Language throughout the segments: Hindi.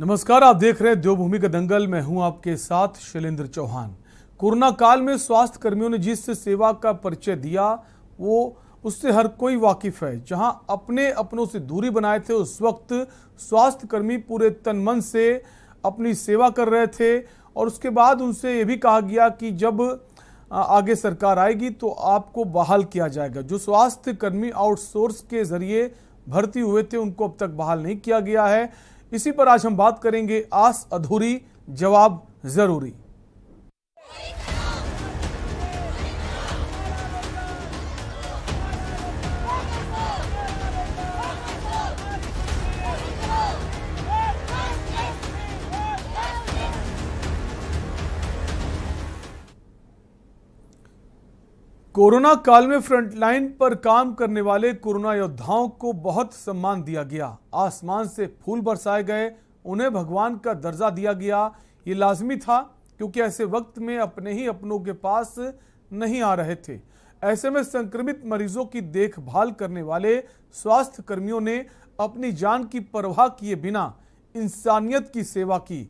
नमस्कार, आप देख रहे हैं देवभूमि का दंगल। मैं हूं आपके साथ शैलेंद्र चौहान। कोरोना काल में स्वास्थ्य कर्मियों ने जिस सेवा का परिचय दिया वो उससे हर कोई वाकिफ है। जहां अपनों से दूरी बनाए थे, उस वक्त स्वास्थ्य कर्मी पूरे तन मन से अपनी सेवा कर रहे थे और उसके बाद उनसे ये भी कहा गया कि जब आगे सरकार आएगी तो आपको बहाल किया जाएगा। जो स्वास्थ्य कर्मी आउटसोर्स के जरिए भर्ती हुए थे उनको अब तक बहाल नहीं किया गया है। इसी पर आज हम बात करेंगे। आस अधूरी, जवाब जरूरी। कोरोना काल में फ्रंटलाइन पर काम करने वाले कोरोना योद्धाओं को बहुत सम्मान दिया गया। आसमान से फूल बरसाए गए, उन्हें भगवान का दर्जा दिया गया। ये लाजमी था क्योंकि ऐसे वक्त में अपने ही अपनों के पास नहीं आ रहे थे। ऐसे में संक्रमित मरीजों की देखभाल करने वाले स्वास्थ्य कर्मियों ने अपनी जान की परवाह किए बिना इंसानियत की सेवा की।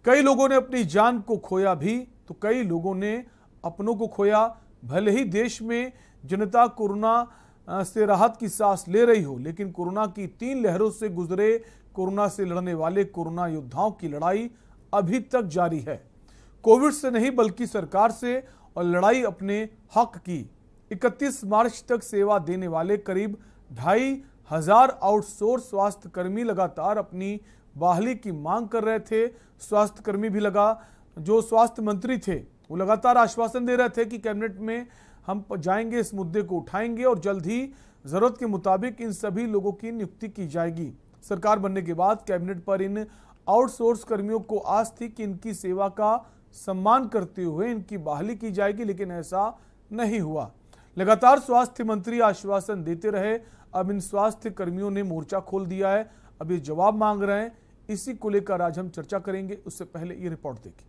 कई लोगों ने अपनी जान को खोया भी तो कई लोगों ने अपनों को खोया। भले ही देश में जनता कोरोना से राहत की सांस ले रही हो, लेकिन कोरोना की 3 लहरों से गुजरे कोरोना से लड़ने वाले कोरोना योद्धाओं की लड़ाई अभी तक जारी है। कोविड से नहीं बल्कि सरकार से, और लड़ाई अपने हक की। 31 मार्च तक सेवा देने वाले करीब 2500 आउटसोर्स स्वास्थ्य कर्मी लगातार अपनी बहाली की मांग कर रहे थे। स्वास्थ्य कर्मी भी जो स्वास्थ्य मंत्री थे वो लगातार आश्वासन दे रहे थे कि कैबिनेट में हम जाएंगे, इस मुद्दे को उठाएंगे और जल्द ही जरूरत के मुताबिक इन सभी लोगों की नियुक्ति की जाएगी। सरकार बनने के बाद कैबिनेट पर इन आउटसोर्स कर्मियों को आस थी कि इनकी सेवा का सम्मान करते हुए इनकी बहाली की जाएगी, लेकिन ऐसा नहीं हुआ। लगातार स्वास्थ्य मंत्री आश्वासन देते रहे। अब इन स्वास्थ्य कर्मियों ने मोर्चा खोल दिया है। अब ये जवाब मांग रहे हैं। इसी को लेकर आज हम चर्चा करेंगे। उससे पहले ये रिपोर्ट देखिए।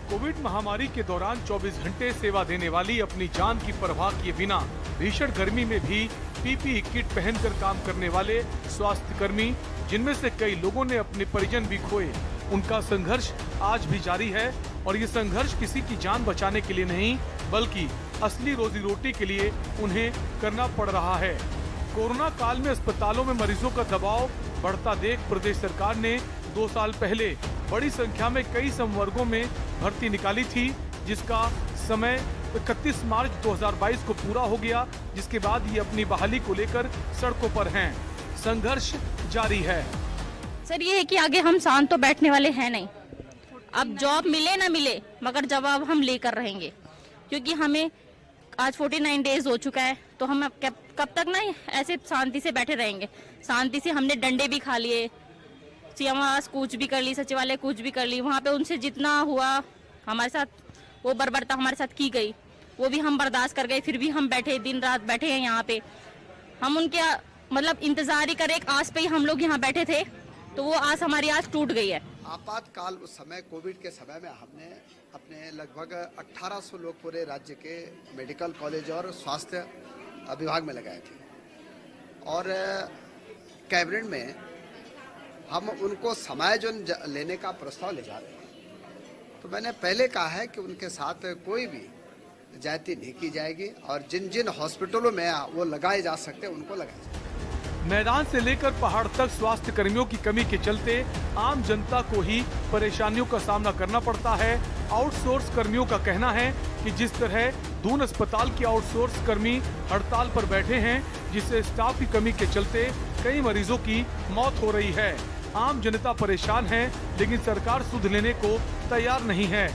कोविड महामारी के दौरान 24 घंटे सेवा देने वाली, अपनी जान की परवाह किए बिना भीषण गर्मी में भी पीपीई किट पहनकर काम करने वाले स्वास्थ्य कर्मी, जिनमें से कई लोगों ने अपने परिजन भी खोए, उनका संघर्ष आज भी जारी है। और ये संघर्ष किसी की जान बचाने के लिए नहीं बल्कि असली रोजी रोटी के लिए उन्हें करना पड़ रहा है। कोरोना काल में अस्पतालों में मरीजों का दबाव बढ़ता देख प्रदेश सरकार ने 2 साल पहले बड़ी संख्या में कई संवर्गों में भर्ती निकाली थी, जिसका समय 31 मार्च 2022 को पूरा हो गया, जिसके बाद ये अपनी बहाली को लेकर सड़कों पर हैं। संघर्ष जारी है। सर ये है कि आगे हम शांत तो बैठने वाले हैं नहीं। अब जॉब मिले ना मिले मगर जवाब हम लेकर रहेंगे, क्योंकि हमें आज 49 डेज हो चुका है। तो हम कब तक ना ऐसे शांति से बैठे रहेंगे। शांति से हमने डंडे भी खा लिए, सीएम आवास कूच भी कर ली, सचिवालय कूच भी कर ली। वहाँ पे उनसे जितना हुआ हमारे साथ वो बर्बरता हमारे साथ की गई, वो भी हम बर्दाश्त कर गए। फिर भी हम बैठे, दिन रात बैठे हैं यहाँ पे। हम उनके मतलब इंतजार ही करे, एक आस पे ही हम लोग यहाँ बैठे थे, तो वो आस हमारी आज टूट गई है। आपातकाल उस समय कोविड के समय में हमने अपने लगभग 1800 लोग पूरे राज्य के मेडिकल कॉलेज और स्वास्थ्य विभाग में लगाए थे, और कैबिनेट में हम उनको समायोजन लेने का प्रस्ताव ले जा रहे हैं। तो मैंने पहले कहा है कि उनके साथ कोई भी ज्यादती नहीं की जाएगी और जिन जिन हॉस्पिटलों में वो लगाए जा सकते हैं उनको लगाए जाएंगे। मैदान से लेकर पहाड़ तक स्वास्थ्य कर्मियों की कमी के चलते आम जनता को ही परेशानियों का सामना करना पड़ता है। आउटसोर्स कर्मियों का कहना है कि जिस तरह दून अस्पताल के आउटसोर्स कर्मी हड़ताल पर बैठे हैं, जिससे स्टाफ की कमी के चलते कई मरीजों की मौत हो रही है। आम जनता परेशान है, लेकिन सरकार सुध लेने को तैयार नहीं है।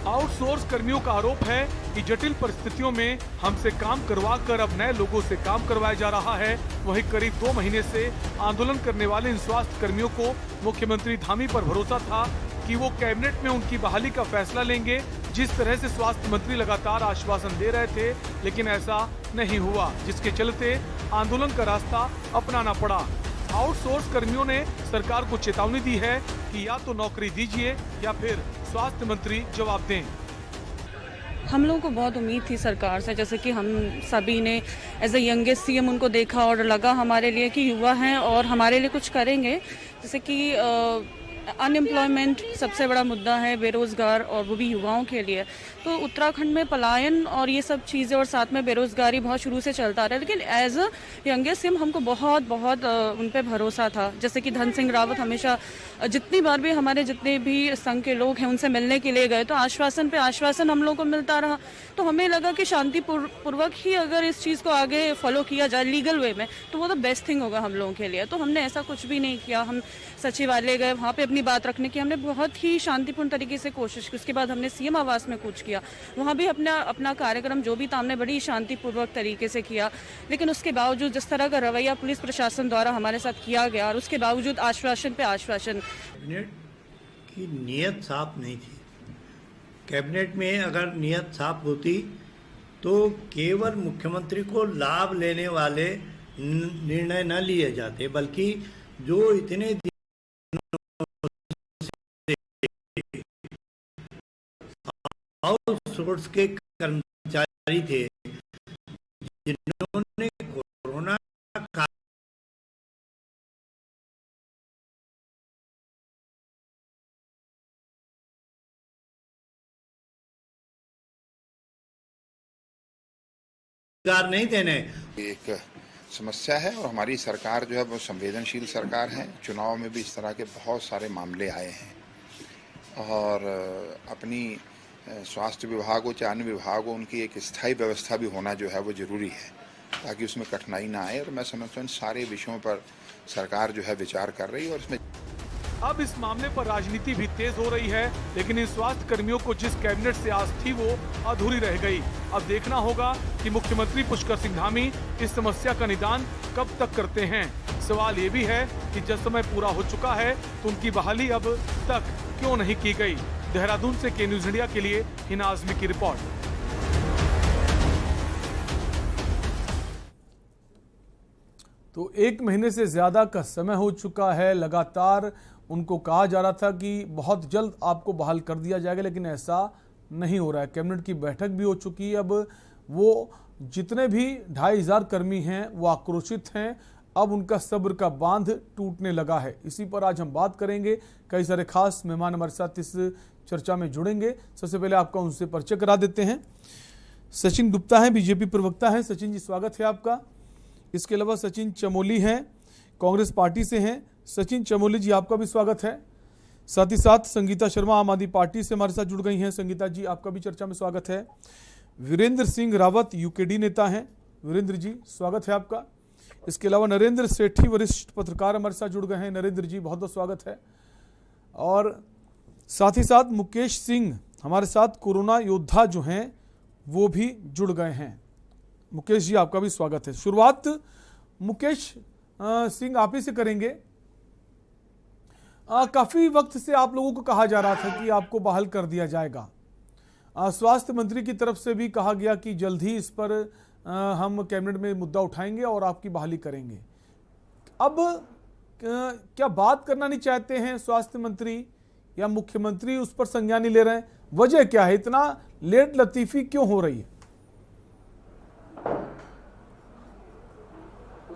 आउटसोर्स कर्मियों का आरोप है कि जटिल परिस्थितियों में हमसे काम करवा कर अब नए लोगों से काम करवाया जा रहा है। वहीं करीब 2 महीने से आंदोलन करने वाले इन स्वास्थ्य कर्मियों को मुख्यमंत्री धामी पर भरोसा था कि वो कैबिनेट में उनकी बहाली का फैसला लेंगे। जिस तरह से स्वास्थ्य मंत्री लगातार आश्वासन दे रहे थे, लेकिन ऐसा नहीं हुआ, जिसके चलते आंदोलन का रास्ता अपनाना पड़ा। आउटसोर्स कर्मियों ने सरकार को चेतावनी दी है कि या तो नौकरी दीजिए या फिर स्वास्थ्य मंत्री जवाब दें। हम लोगों को बहुत उम्मीद थी सरकार से, जैसे कि हम सभी ने एज ए यंगेस्ट सीएम उनको देखा और लगा हमारे लिए कि युवा हैं और हमारे लिए कुछ करेंगे। जैसे कि अनएम्प्लॉयमेंट सबसे बड़ा मुद्दा है, बेरोज़गार, और वो भी युवाओं के लिए। तो उत्तराखंड में पलायन और ये सब चीज़ें और साथ में बेरोज़गारी बहुत शुरू से चलता रहा है, लेकिन एज अ यंगेस्ट सीएम हमको बहुत उन पे भरोसा था। जैसे कि धन सिंह रावत हमेशा जितनी बार भी हमारे जितने भी संघ के लोग हैं उनसे मिलने के लिए गए तो आश्वासन पे आश्वासन हम लोगों को मिलता रहा। तो हमें लगा कि शांतिपूर्वक ही अगर इस चीज़ को आगे फॉलो किया जाए लीगल वे में तो वो तो बेस्ट थिंग होगा हम लोगों के लिए। तो हमने ऐसा कुछ भी नहीं किया। हम सचिवालय गए, वहाँ पे अपनी बात रखने की हमने बहुत ही शांतिपूर्ण तरीके से कोशिश की। उसके बाद हमने सीएम आवास में कूच किया, वहाँ भी अपना कार्यक्रम जो भी था हमने बड़ी शांतिपूर्वक तरीके से किया। लेकिन उसके बावजूद जिस तरह का रवैया पुलिस प्रशासन द्वारा हमारे साथ किया गया और उसके बावजूद आश्वासन पे आश्वासन। कैबिनेट की नीयत साफ नहीं थी। कैबिनेट में अगर नीयत साफ होती तो केवल मुख्यमंत्री को लाभ लेने वाले निर्णय न लिए जाते, बल्कि जो इतने आउटसोर्स के कर्मचारी थे जिन्होंने कोरोना नहीं देने। एक समस्या है और हमारी सरकार जो है वो संवेदनशील सरकार है। चुनाव में भी इस तरह के बहुत सारे मामले आए हैं और अपनी स्वास्थ्य विभाग हो चाहे अन्य विभाग हो उनकी एक स्थायी व्यवस्था भी होना जो है वो जरूरी है ताकि उसमें कठिनाई ना आए। और मैं समझता हूँ सारे विषयों पर सरकार जो है विचार कर रही है और इसमें अब इस मामले पर राजनीति भी तेज हो रही है, लेकिन इन स्वास्थ्य कर्मियों को जिस कैबिनेट से आस थी वो अधूरी रह गई। अब देखना होगा कि मुख्यमंत्री पुष्कर सिंह धामी इस समस्या का निदान कब तक करते हैं। सवाल ये भी है कि जब समय पूरा हो चुका है तो उनकी बहाली अब तक क्यों नहीं की गई। देहरादून से के न्यूज इंडिया के लिए हिना आजमी की रिपोर्ट। तो 1 महीने से ज्यादा का समय हो चुका है। लगातार उनको कहा जा रहा था कि बहुत जल्द आपको बहाल कर दिया जाएगा, लेकिन ऐसा नहीं हो रहा है। कैबिनेट की बैठक भी हो चुकी है। अब वो जितने भी 2500 कर्मी हैं वो आक्रोशित हैं। अब उनका सब्र का बांध टूटने लगा है। इसी पर आज हम बात करेंगे। कई सारे खास मेहमान हमारे साथ इस चर्चा में जुड़ेंगे। सबसे पहले आपका उनसे परिचय करा देते हैं। सचिन गुप्ता हैं, बीजेपी प्रवक्ता हैं। सचिन जी, स्वागत है आपका। इसके अलावा सचिन चमोली हैं, कांग्रेस पार्टी से हैं। सचिन चमोली जी, आपका भी स्वागत है। साथ ही साथ संगीता शर्मा आम आदमी पार्टी से हमारे साथ जुड़ गई हैं। संगीता जी, आपका भी चर्चा में स्वागत है। वीरेंद्र सिंह रावत यूकेडी नेता हैं। वीरेंद्र जी, स्वागत है आपका। इसके अलावा नरेंद्र सेठी वरिष्ठ पत्रकार हमारे साथ जुड़ गए हैं। नरेंद्र जी, बहुत बहुत स्वागत है। और साथ ही साथ मुकेश सिंह हमारे साथ कोरोना योद्धा जो हैं वो भी जुड़ गए हैं। मुकेश जी, आपका भी स्वागत है। शुरुआत मुकेश सिंह आप ही से करेंगे। काफी वक्त से आप लोगों को कहा जा रहा था कि आपको बहाल कर दिया जाएगा। स्वास्थ्य मंत्री की तरफ से भी कहा गया कि जल्द ही इस पर हम कैबिनेट में मुद्दा उठाएंगे और आपकी बहाली करेंगे। अब क्या बात करना नहीं चाहते हैं स्वास्थ्य मंत्री या मुख्यमंत्री उस पर संज्ञान नहीं ले रहे हैं? वजह क्या है? इतना लेट लतीफी क्यों हो रही है?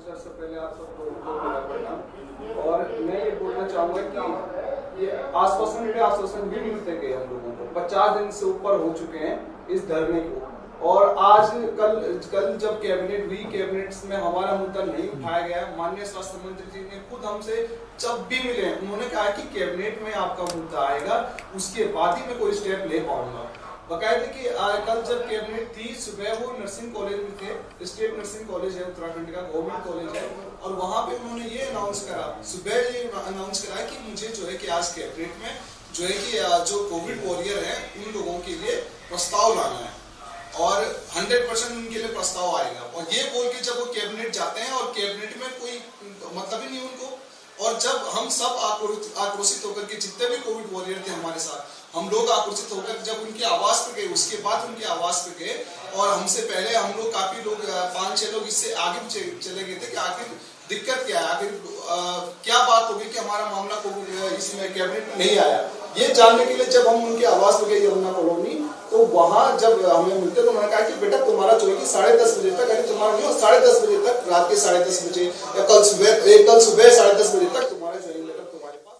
सबसे पहले आप सबको और मैं ये बोलना चाहूंगा कि ये आश्वासन भी मिलते गए हम लोगों को। 50 दिन से ऊपर हो चुके हैं इस धरने को और आज कल जब कैबिनेट हुई, कैबिनेट में हमारा मुद्दा नहीं उठाया गया। माननीय स्वास्थ्य मंत्री जी ने खुद हमसे जब भी मिले उन्होंने कहा कि कैबिनेट में आपका मुद्दा आएगा, उसके बाद ही मैं कोई स्टेप ले पाऊंगा। बकायदे कि कल जब कैबिनेट थी, सुबह वो नर्सिंग कॉलेज में थे। स्टेट नर्सिंग कॉलेज है उत्तराखंड का, गवर्नमेंट कॉलेज है, और वहां पे उन्होंने ये अनाउंस करा, सुबह ये अनाउंस करा कि मुझे जो है कि आज कैबिनेट में जो है कि जो कोविड वॉरियर है उन लोगों के लिए प्रस्ताव लाना है और 100% उनके लिए प्रस्ताव आएगा। और ये बोल के जब वो कैबिनेट जाते हैं और कैबिनेट में कोई मतलब ही नहीं उनको, और जब हम सब आक्रोशित होकर के जितने भी कोविड वॉरियर थे हमारे साथ, हम लोग आक्रोशित होकर जब उनके आवास पे गए, उसके बाद उनके आवास पे गए और हमसे पहले हम लोग काफी लोग 5-6 लोग इससे आगे भी चले गए थे कि आखिर दिक्कत क्या है, आखिर क्या बात होगी कि हमारा मामला को इसमें कैबिनेट में नहीं आया। ये जानने के लिए जब हम उनके आवास में गए यमुना कॉलोनी, तो वहाँ जब हमें मिलते तो उन्होंने कहा कि बेटा तुम्हारा जो है कि 10:30 बजे तक, यानी तुम्हारा नहीं हो 10:30 बजे तक, रात के 10:30 बजे या कल सुबह 10:30 बजे तक तुम्हारे ज्वाइनिंग लेटर तुम्हारे पास।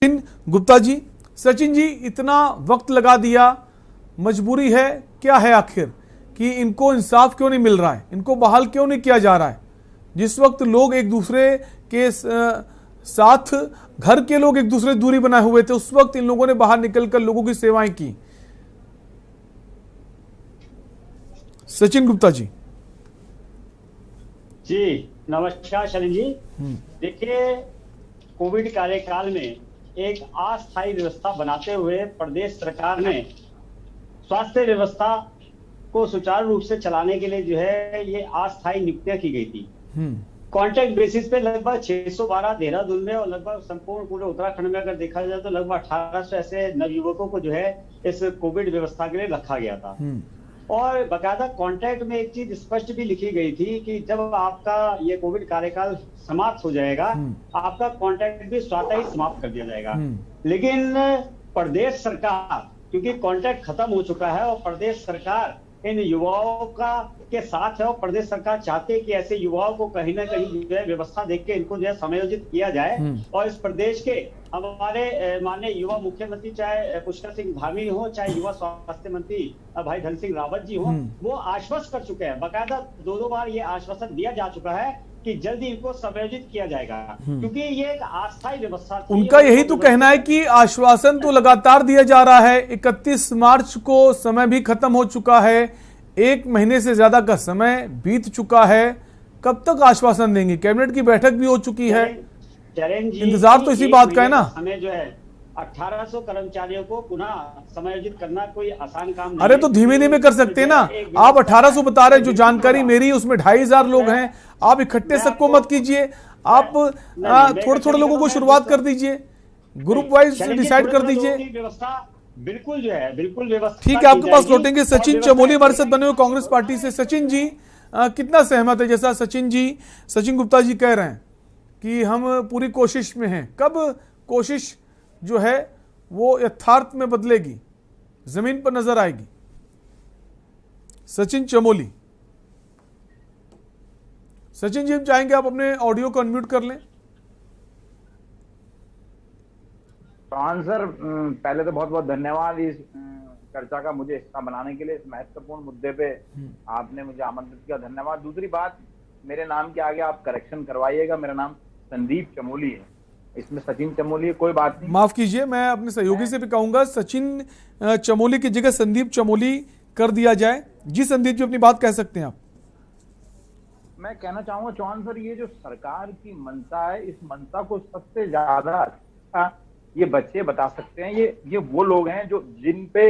सचिन गुप्ता जी, सचिन जी, इतना वक्त लगा दिया, मजबूरी है क्या है आखिर कि इनको इंसाफ क्यों नहीं मिल रहा है, इनको बहाल क्यों नहीं किया जा रहा है? जिस वक्त लोग एक दूसरे के साथ, घर के लोग एक दूसरे दूरी बनाए हुए थे, उस वक्त इन लोगों ने बाहर निकलकर लोगों की सेवाएं की। सचिन गुप्ता जी। जी नमस्कार शैलेंद्र जी। देखिए, कोविड कार्यकाल में एक अस्थायी व्यवस्था बनाते हुए प्रदेश सरकार ने स्वास्थ्य व्यवस्था को सुचारू रूप से चलाने के लिए जो है ये अस्थायी नियुक्तियां की गई थी। कॉन्ट्रैक्ट बेसिस पे लगभग 612 देहरादून में और लगभग संपूर्ण पूरे उत्तराखंड में अगर देखा जाए तो लगभग 1800 ऐसे नवयुवकों को जो है इस कोविड व्यवस्था के लिए रखा गया था। और बकायदा कॉन्ट्रैक्ट में एक चीज स्पष्ट भी लिखी गई थी कि जब आपका ये कोविड कार्यकाल समाप्त हो जाएगा, आपका कॉन्ट्रैक्ट भी स्वतः ही समाप्त कर दिया जाएगा। लेकिन प्रदेश सरकार, क्योंकि कॉन्ट्रैक्ट खत्म हो चुका है और प्रदेश सरकार इन युवाओं का के साथ है और प्रदेश सरकार चाहते हैं कि ऐसे युवाओं को कहीं ना कहीं जो है व्यवस्था देख के इनको जो है समायोजित किया जाए। और इस प्रदेश के हमारे माननीय युवा मुख्यमंत्री चाहे पुष्कर सिंह धामी हो, चाहे युवा स्वास्थ्य मंत्री भाई धन सिंह रावत जी हो, वो आश्वस्त कर चुके हैं। बाकायदा 2 बार ये आश्वासन दिया जा चुका है कि जल्दी इनको समायोजित किया जाएगा, क्योंकि ये एक अस्थायी व्यवस्था थी। उनका यही तो कहना है कि आश्वासन तो लगातार दिया जा रहा है। 31 मार्च को समय भी खत्म हो चुका है, 1 महीने से ज्यादा का समय बीत चुका है। कब तक आश्वासन देंगे? कैबिनेट की बैठक भी हो चुकी है, इंतजार तो इसी बात का है ना। हमें जो है 1800 कर्मचारियों को पुनः समायोजित करना कोई आसान काम नहीं। अरे तो धीमे धीमे कर सकते हैं ना। आप 1800 बता रहे हैं, जो जानकारी मेरी उसमें 2500 लोग हैं। आप इकट्ठे सबको मत कीजिए, आप थोड़े थोड़े लोगों को शुरुआत कर दीजिए, ग्रुप वाइज डिसाइड कर दीजिए। बिल्कुल जो है बिल्कुल व्यवस्था ठीक है, आपके पास लौटेंगे। सचिन चमोली हमारे साथ बने हुए कांग्रेस पार्टी से। सचिन जी कितना सहमत है? जैसा सचिन गुप्ता जी कह रहे हैं कि हम पूरी कोशिश में हैं, कब कोशिश जो है वो यथार्थ में बदलेगी, जमीन पर नजर आएगी? सचिन चमोली। सचिन जी, हम चाहेंगे आप अपने ऑडियो को अनम्यूट कर लें। सर, पहले तो बहुत बहुत धन्यवाद इस चर्चा का मुझे हिस्सा बनाने के लिए। इस महत्वपूर्ण मुद्दे पे आपने मुझे आमंत्रित किया, धन्यवाद। दूसरी बात, मेरे नाम के आगे आप करेक्शन करवाइएगा, मेरा नाम संदीप चमोली है, इसमें सचिन चमोली है, कोई बात नहीं। माफ कीजिए, मैं अपने सहयोगी से भी कहूंगा सचिन चमोली की जगह संदीप चमोली कर दिया जाए। जी संदीप जी, अपनी बात कह सकते हैं आप। मैं कहना चाहूंगा चौहान सर, ये जो सरकार की मंशा है, इस मंशा को सबसे ज्यादा अच्छा ये बच्चे बता सकते हैं। ये वो लोग हैं जो जिन पे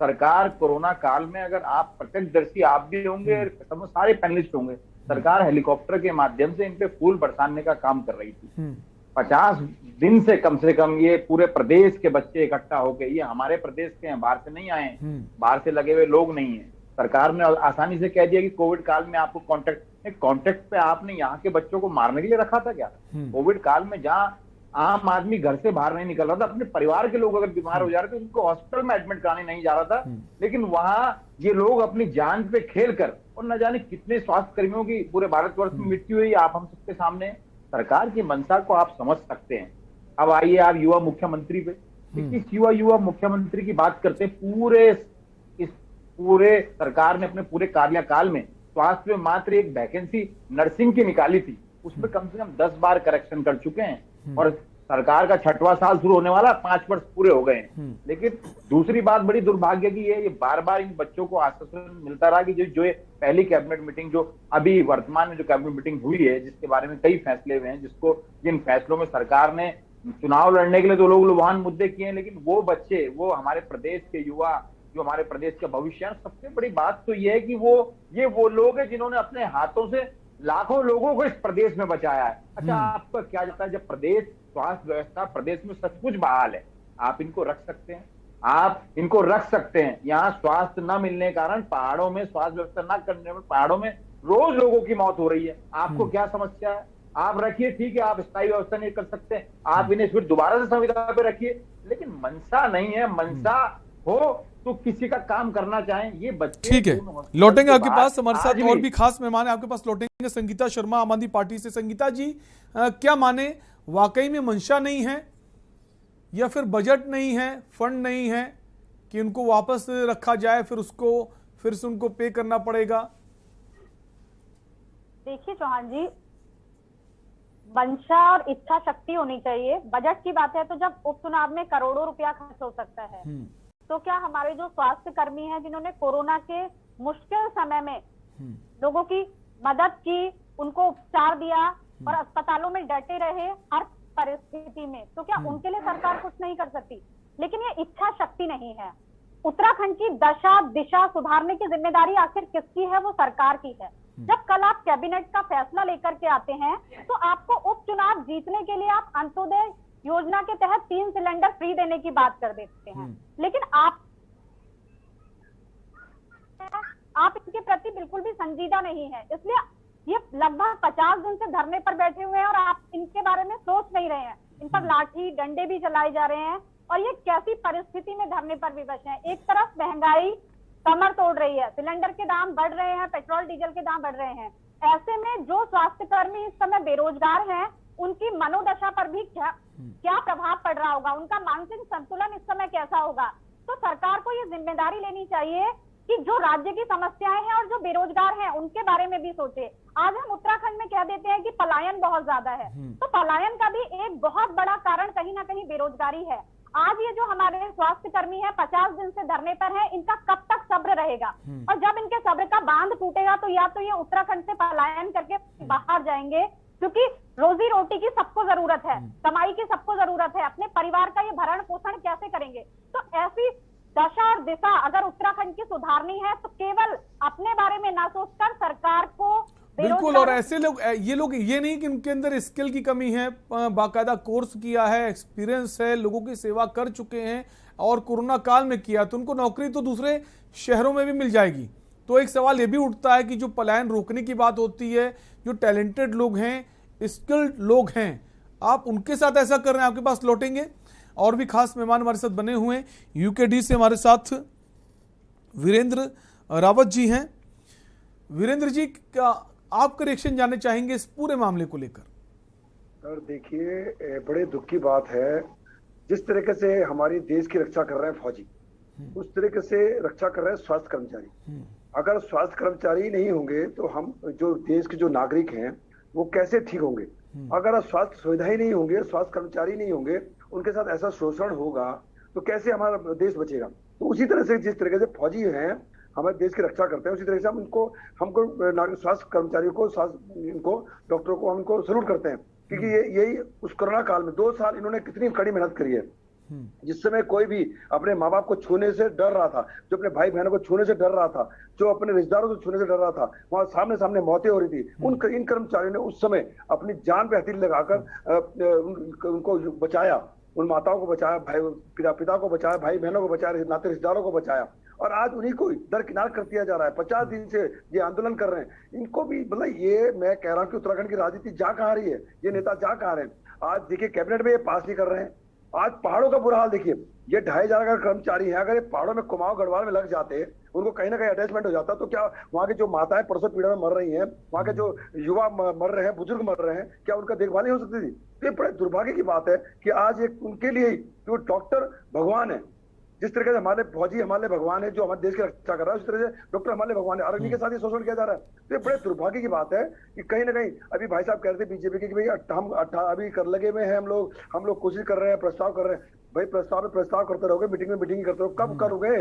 सरकार कोरोना काल में, अगर आप प्रत्यक्षदर्शी आप भी होंगे, सारे पैनलिस्ट होंगे, सरकार हेलीकॉप्टर के माध्यम से इन पे फूल बरसाने का काम कर रही थी। 50 दिन से कम ये पूरे प्रदेश के बच्चे इकट्ठा होके, ये हमारे प्रदेश के हैं, बाहर से नहीं आए, बाहर से लगे हुए लोग नहीं है। सरकार ने आसानी से कह दिया कि कोविड काल में आपको कॉन्ट्रैक्ट पे आपने यहाँ के बच्चों को मारने के लिए रखा था क्या? कोविड काल में जहाँ आम आदमी घर से बाहर नहीं निकल रहा था, अपने परिवार के लोग अगर बीमार हो जा रहे थे उनको हॉस्पिटल में एडमिट कराने नहीं जा रहा था, लेकिन वहां ये लोग अपनी जान पे खेल कर, और न जाने कितने स्वास्थ्य कर्मियों की पूरे भारतवर्ष में मृत्यु हुई, आप हम सबके सामने। सरकार की मंशा को आप समझ सकते हैं। अब आइए आप युवा मुख्यमंत्री पे, इस युवा मुख्यमंत्री की बात करते हैं। पूरे सरकार ने अपने पूरे कार्यकाल में स्वास्थ्य में मात्र एक वैकेंसी नर्सिंग की निकाली थी, उसमें कम से कम 10 बार करेक्शन कर चुके हैं, और सरकार का 6वां साल शुरू होने वाला, 5 वर्ष पूरे हो गए हैं। लेकिन दूसरी बात बड़ी दुर्भाग्य की है, ये बार बार इन बच्चों को आश्वासन मिलता रहा कि जो ये पहली कैबिनेट मीटिंग, जो अभी वर्तमान में जो कैबिनेट मीटिंग हुई है, जिसके बारे में कई फैसले हुए हैं, जिन फैसलों में सरकार ने चुनाव लड़ने के लिए तो लोग लुभान मुद्दे किए हैं, लेकिन वो बच्चे, वो हमारे प्रदेश के युवा, जो हमारे प्रदेश का भविष्य है, सबसे बड़ी बात तो ये है कि ये वो लोग हैं जिन्होंने अपने हाथों से लाखों लोगों को इस प्रदेश में बचाया है। अच्छा, आपका क्या लगता है, जब प्रदेश स्वास्थ्य व्यवस्था प्रदेश में सचमुच बहाल है, आप इनको रख सकते हैं? आप इनको रख सकते हैं। यहाँ स्वास्थ्य न मिलने के कारण पहाड़ों में स्वास्थ्य व्यवस्था न करने में पहाड़ों में रोज लोगों की मौत हो रही है। आपको क्या समस्या है? आप रखिए, ठीक है, आप स्थायी व्यवस्था नहीं कर सकते, आप इन्हें फिर दोबारा से संविदा पे रखिए, लेकिन मनसा नहीं है। मनसा हो तो किसी का काम करना चाहें। ये बच्चे ठीक है, लौटेंगे आपके पास। हमारे साथ और भी खास मेहमान है आपके पास, लौटेंगे। संगीता शर्मा, आम आदमी पार्टी से। संगीता जी, क्या माने, वाकई में मंशा नहीं है या फिर बजट नहीं है, फंड नहीं है कि उनको वापस रखा जाए, फिर से उनको पे करना पड़ेगा? देखिए चौहान जी, मंशा और इच्छा शक्ति होनी चाहिए। बजट की बात है तो जब उपचुनाव में करोड़ों रुपया खर्च हो सकता है, तो क्या हमारे जो स्वास्थ्य कर्मी हैं जिन्होंने कोरोना के मुश्किल समय में लोगों की मदद की, उनको उपचार दिया और अस्पतालों में डटे रहे हर परिस्थिति में, तो क्या उनके लिए सरकार कुछ नहीं कर सकती? लेकिन ये इच्छा शक्ति नहीं है। उत्तराखंड की दशा दिशा सुधारने की जिम्मेदारी आखिर किसकी है? वो सरकार की है। जब कल आप कैबिनेट का फैसला लेकर के आते हैं तो आपको उपचुनाव जीतने के लिए आप अंत्योदय योजना के तहत 3 सिलेंडर फ्री देने की बात कर देते हैं, लेकिन आप इनके प्रति बिल्कुल भी संजीदा नहीं है। इसलिए ये लगभग 50 दिन से धरने पर बैठे हुए हैं और आप इनके बारे में सोच नहीं रहे हैं। इन पर लाठी डंडे भी चलाए जा रहे हैं और ये कैसी परिस्थिति में धरने पर विवश हैं। एक तरफ महंगाई कमर तोड़ रही है, सिलेंडर के दाम बढ़ रहे हैं, पेट्रोल डीजल के दाम बढ़ रहे हैं। ऐसे में जो स्वास्थ्य कर्मी इस समय बेरोजगार हैं, उनकी मनोदशा पर भी क्या प्रभाव पड़ रहा होगा, उनका मानसिक संतुलन इस समय कैसा होगा। तो सरकार को ये जिम्मेदारी लेनी चाहिए कि जो राज्य की समस्याएं हैं और जो बेरोजगार हैं उनके बारे में भी सोचे। आज हम उत्तराखंड में कह देते हैं कि पलायन बहुत ज्यादा है, तो पलायन का भी एक बहुत बड़ा कारण कहीं ना कहीं बेरोजगारी है। आज ये जो हमारे स्वास्थ्य कर्मी हैं 50 दिन से धरने पर हैं, इनका कब तक सब्र रहेगा? और जब इनके सब्र का बांध टूटेगा तो या तो ये उत्तराखंड से पलायन करके बाहर जाएंगे, क्योंकि रोजी रोटी की सबको जरूरत है, कमाई की सबको जरूरत है, अपने परिवार का ये भरण पोषण कैसे करेंगे? तो ऐसी दशा और दिशा अगर उत्तराखंड की सुधारनी है तो केवल अपने बारे में ना सोचकर सरकार को बिल्कुल। और ऐसे लोग, ये लोग ये नहीं कि उनके अंदर स्किल की कमी है, बाकायदा कोर्स किया है, एक्सपीरियंस है, लोगों की सेवा कर चुके हैं और कोरोना काल में किया, तो उनको नौकरी तो दूसरे शहरों में भी मिल जाएगी। तो एक सवाल ये भी उठता है कि जो पलायन रोकने की बात होती है, जो टैलेंटेड लोग हैं, स्किल्ड लोग हैं, आप उनके साथ ऐसा कर रहे हैं। आपके पास लौटेंगे, और भी खास मेहमान हमारे साथ बने हुए हैं। यूकेडी से हमारे साथ वीरेंद्र रावत जी हैं। वीरेंद्र जी, क्या आपका रिएक्शन जानना चाहेंगे इस पूरे मामले को लेकर? सर देखिए, बड़े दुख की बात है, जिस तरीके से हमारी देश की रक्षा कर रहे हैं फौजी, उस तरीके से रक्षा कर रहे हैं स्वास्थ्य कर्मचारी। अगर स्वास्थ्य कर्मचारी नहीं होंगे तो हम जो देश के जो नागरिक हैं वो कैसे ठीक होंगे? अगर स्वास्थ्य सुविधाएं नहीं होंगे, स्वास्थ्य कर्मचारी नहीं होंगे, उनके साथ ऐसा शोषण होगा तो कैसे हमारा देश बचेगा? तो उसी तरह से जिस तरीके से फौजी हैं हमारे देश की रक्षा करते हैं, उसी तरह से हमको स्वास्थ्य कर्मचारियों को, इनको डॉक्टरों को हमको सल्यूट करते हैं, क्योंकि यही उस कोरोना काल में 2 साल इन्होंने कितनी कड़ी मेहनत करी है। जिस समय कोई भी अपने माँ बाप को छूने से डर रहा था, जो अपने भाई बहनों को छूने से डर रहा था, जो अपने रिश्तेदारों को छूने से डर रहा था, वहां सामने सामने मौतें हो रही थी, इन कर्मचारियों ने उस समय अपनी जान पे हथेली लगाकर उनको बचाया, उन माताओं को बचाया, पिता को बचाया, भाई बहनों को बचाया, नाते रिश्तेदारों को बचाया। और आज उन्हीं को दरकिनार कर दिया जा रहा है। 50 दिन से ये आंदोलन कर रहे हैं, इनको भी मतलब ये मैं कह रहा हूँ कि उत्तराखंड की राजनीति जा कहाँ रही है, ये नेता जा कहाँ रहे हैं? आज देखिए कैबिनेट में ये पास नहीं कर रहे हैं। आज पहाड़ों का बुरा हाल देखिए, ये 2500 का कर्मचारी है, अगर ये पहाड़ों में कुमाऊं गढ़वाल में लग जाते, उनको कहीं ना कहीं अटैचमेंट हो जाता, तो क्या वहाँ के जो माताएं प्रसव पीड़ा में मर रही हैं, वहाँ के जो युवा मर रहे हैं, बुजुर्ग मर रहे हैं, क्या उनका देखभाल नहीं हो सकती थी? तो ये बड़े दुर्भाग्य की बात है कि आज एक उनके लिए जो डॉक्टर भगवान है, जिस तरीके से हमारे फौजी हमारे भगवान है जो हमारे देश की रक्षा कर रहा है, उस तरह से डॉक्टर हमारे भगवान है, और इन्हीं के साथ ही शोषण किया जा रहा है। तो ये बड़े दुर्भाग्य की बात है कि कहीं ना कहीं अभी भाई साहब कह रहे थे बीजेपी के कि भाई हम अभी कर लगे हुए हैं, हम लोग कोशिश कर रहे हैं, प्रस्ताव कर रहे हैं। भाई प्रस्ताव करते रहोगे, मीटिंग में मीटिंग करते रहो, कब करोगे?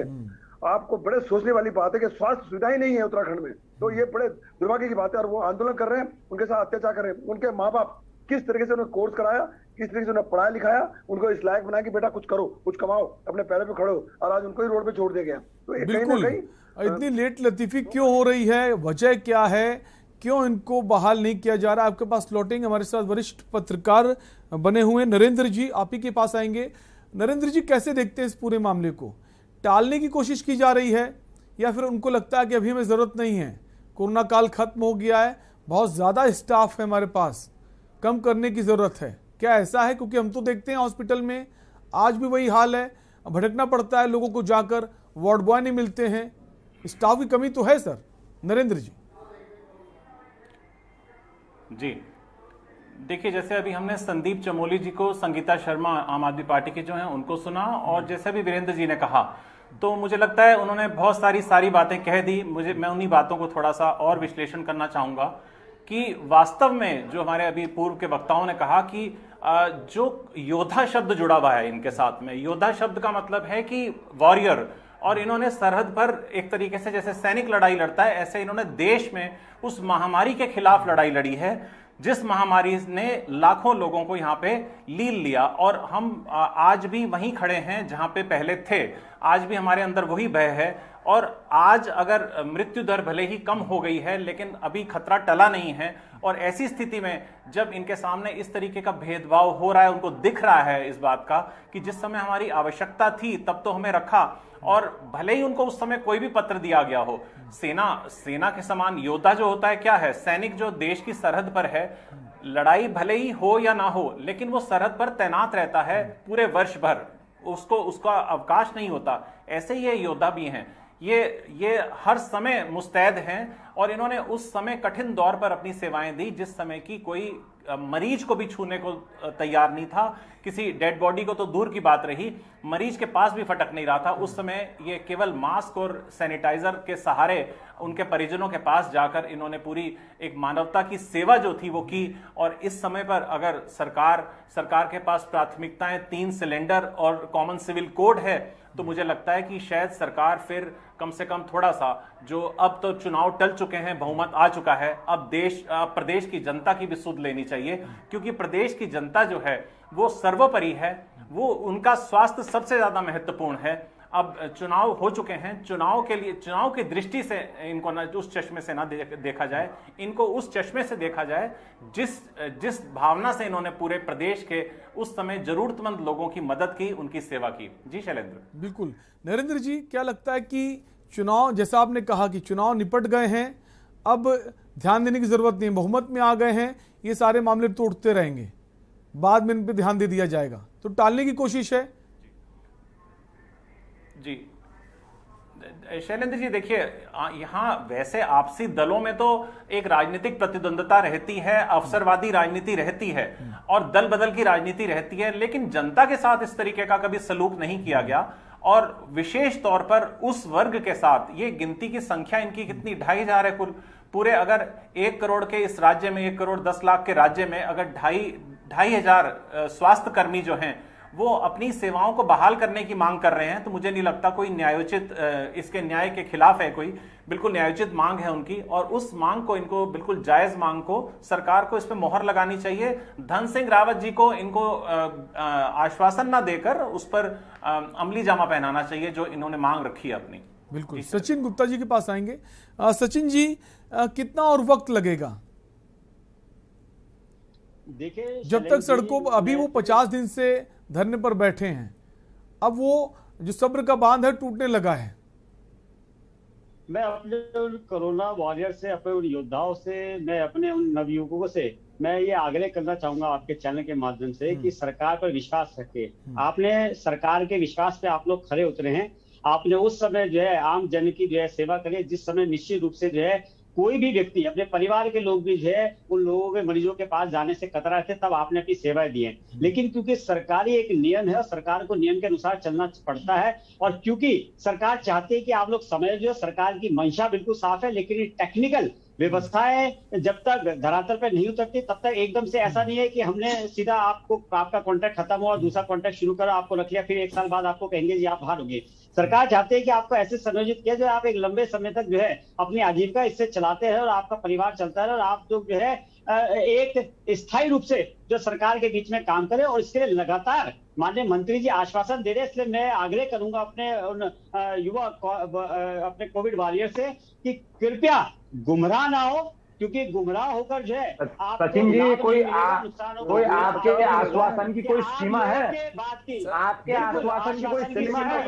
आपको बड़े सोचने वाली बात है कि स्वास्थ्य सुविधा ही नहीं है उत्तराखंड में, तो ये बड़े दुर्भाग्य की बात है। और वो आंदोलन कर रहे हैं, उनके साथ अत्याचार कर रहे हैं। उनके माँ बाप किस तरीके से उन्हें कोर्स कराया, किस तरीके से उन्हें पढ़ाया लिखाया, उनको इस लायक बनाया कि बेटा कुछ करो, कुछ कमाओ, अपने पैरों पे खड़ो, और आज उनको ही रोड पे छोड़ दिया गया। तो कहीं ना कहीं इतनी लेट लतीफी क्यों हो रही है, वजह क्या है, क्यों इनको बहाल नहीं किया जा रहा? आपके पास लौटेंगे, हमारे साथ वरिष्ठ पत्रकार बने हुए नरेंद्र जी, आप ही के पास आएंगे। नरेंद्र जी कैसे देखते हैं इस पूरे मामले को? टालने की कोशिश की जा रही है या फिर उनको लगता है कि अभी हमें ज़रूरत नहीं है, कोरोना काल खत्म हो गया है, बहुत ज़्यादा स्टाफ है हमारे पास, कम करने की ज़रूरत है? क्या ऐसा है? क्योंकि हम तो देखते हैं हॉस्पिटल में आज भी वही हाल है, भटकना पड़ता है लोगों को, जाकर वार्ड बॉय नहीं मिलते हैं, स्टाफ की कमी तो है सर। नरेंद्र जी। जी देखिए, जैसे अभी हमने संदीप चमोली जी को, संगीता शर्मा आम आदमी पार्टी के जो हैं उनको सुना, और जैसे भी वीरेंद्र जी ने कहा, तो मुझे लगता है उन्होंने बहुत सारी बातें कह दी। मैं उन्हीं बातों को थोड़ा सा और विश्लेषण करना चाहूंगा कि वास्तव में जो हमारे अभी पूर्व के वक्ताओं ने कहा कि जो योद्धा शब्द जुड़ा हुआ है इनके साथ में, योद्धा शब्द का मतलब है कि वॉरियर, और इन्होंने सरहद पर एक तरीके से जैसे सैनिक लड़ाई लड़ता है, ऐसे इन्होंने देश में उस महामारी के खिलाफ लड़ाई लड़ी है जिस महामारी ने लाखों लोगों को यहाँ पे लील लिया। और हम आज भी वहीं खड़े हैं जहां पे पहले थे, आज भी हमारे अंदर वही भय है। और आज अगर मृत्यु दर भले ही कम हो गई है, लेकिन अभी खतरा टला नहीं है। और ऐसी स्थिति में जब इनके सामने इस तरीके का भेदभाव हो रहा है, उनको दिख रहा है इस बात का कि जिस समय हमारी आवश्यकता थी तब तो हमें रखा, और भले ही उनको उस समय कोई भी पत्र दिया गया हो, सेना के समान योद्धा जो होता है क्या है, सैनिक जो देश की सरहद पर है, लड़ाई भले ही हो या ना हो, लेकिन वो सरहद पर तैनात रहता है पूरे वर्ष भर, उसका अवकाश नहीं होता। ऐसे ही ये योद्धा भी हैं, ये हर समय मुस्तैद हैं, और इन्होंने उस समय कठिन दौर पर अपनी सेवाएं दी जिस समय की कोई मरीज को भी छूने को तैयार नहीं था, किसी डेड बॉडी को तो दूर की बात रही, मरीज के पास भी फटक नहीं रहा था। उस समय ये केवल मास्क और सैनिटाइजर के सहारे उनके परिजनों के पास जाकर इन्होंने पूरी एक मानवता की सेवा जो थी वो की। और इस समय पर अगर सरकार के पास प्राथमिकताएं 3 सिलेंडर और कॉमन सिविल कोड है, तो मुझे लगता है कि शायद सरकार फिर कम से कम थोड़ा सा, जो अब तो चुनाव टल चुके हैं, बहुमत आ चुका है, अब प्रदेश की जनता की भी सुध लेनी चाहिए, क्योंकि प्रदेश की जनता जो है वो सर्वोपरि है, वो उनका स्वास्थ्य सबसे ज्यादा महत्वपूर्ण है। अब चुनाव हो चुके हैं, चुनाव की दृष्टि से इनको ना उस चश्मे से ना देखा जाए, इनको उस चश्मे से देखा जाए जिस भावना से इन्होंने पूरे प्रदेश के उस समय जरूरतमंद लोगों की मदद की, उनकी सेवा की। जी शैलेंद्र। बिल्कुल। नरेंद्र जी, क्या लगता है कि चुनाव, जैसा आपने कहा कि चुनाव निपट गए हैं, अब ध्यान देने की जरूरत नहीं, बहुमत में आ गए हैं, ये सारे मामले तो उठते रहेंगे, बाद में इन पर ध्यान दे दिया जाएगा, तो टालने की कोशिश है? जी शैलेंद्र जी, देखिए यहाँ वैसे आपसी दलों में तो एक राजनीतिक प्रतिद्वंदता रहती है, अवसरवादी राजनीति रहती है और दल बदल की राजनीति रहती है, लेकिन जनता के साथ इस तरीके का कभी सलूक नहीं किया गया। और विशेष तौर पर उस वर्ग के साथ, ये गिनती की संख्या इनकी कितनी, 2,500 है कुल पूरे, अगर 1 करोड़ के इस राज्य में, 1 करोड़ 10 लाख के राज्य में अगर 2,500 स्वास्थ्य कर्मी जो हैं वो अपनी सेवाओं को बहाल करने की मांग कर रहे हैं, तो मुझे नहीं लगता कोई न्यायोचित, इसके न्याय के खिलाफ है कोई, बिल्कुल न्यायोचित मांग है उनकी। और उस मांग को, इनको बिल्कुल जायज मांग को, सरकार को इस पे मोहर लगानी चाहिए। धन सिंह रावत जी को इनको आश्वासन ना देकर उस पर अमली जामा पहनाना चाहिए जो इन्होंने मांग रखी है अपनी। बिल्कुल। सचिन गुप्ता जी के पास आएंगे। सचिन जी, कितना और वक्त लगेगा? देखिए, जब तक सड़कों, अभी वो 50 दिन से धरने पर बैठे हैं, अब वो जो सब्र का बांध है टूटने लगा है। मैं अपने उन कोरोना वॉरियर से, अपने उन योद्धाओं से, मैं अपने उन नवयुवकों से मैं ये आग्रह करना चाहूंगा आपके चैनल के माध्यम से कि सरकार पर विश्वास रखे। आपने सरकार के विश्वास पे आप लोग खरे उतरे हैं। आपने उस समय जो है आम जन की जो है सेवा करी, जिस समय निश्चित रूप से जो है कोई भी व्यक्ति, अपने परिवार के लोग भी जो है उन लोगों के, मरीजों के पास जाने से कतरा थे, तब आपने अपनी सेवाएं दी हैं। लेकिन क्योंकि सरकारी एक नियम है और सरकार को नियम के अनुसार चलना पड़ता है, और क्योंकि सरकार चाहती है कि आप लोग समझ लो, सरकार की मंशा बिल्कुल साफ है, लेकिन टेक्निकल व्यवस्थाएं जब तक धरातल पर नहीं उतरती तब तक एकदम से ऐसा नहीं है कि हमने सीधा आपका कॉन्ट्रैक्ट खत्म हुआ, दूसरा कॉन्ट्रैक्ट शुरू करो, आपको रख लिया, फिर 1 साल बाद आपको कहेंगे जी आप बाहर होंगे। सरकार चाहती है कि आपको ऐसे संयोजित किया जो आप एक लंबे समय तक जो है अपनी आजीविका इससे चलाते हैं और आपका परिवार चलता है, और आप जो है एक स्थायी रूप से जो सरकार के बीच में काम करें। और इसके लिए लगातार माननीय मंत्री जी आश्वासन दे रहे हैं, इसलिए मैं आग्रह करूंगा अपने उन युवा अपने कोविड वॉरियर से कि कृपया गुमराह ना हो, क्योंकि गुमराह होकर जो है सचिन जी, कोई आपके आश्वासन की कोई सीमा है? आपके आश्वासन की कोई सीमा है?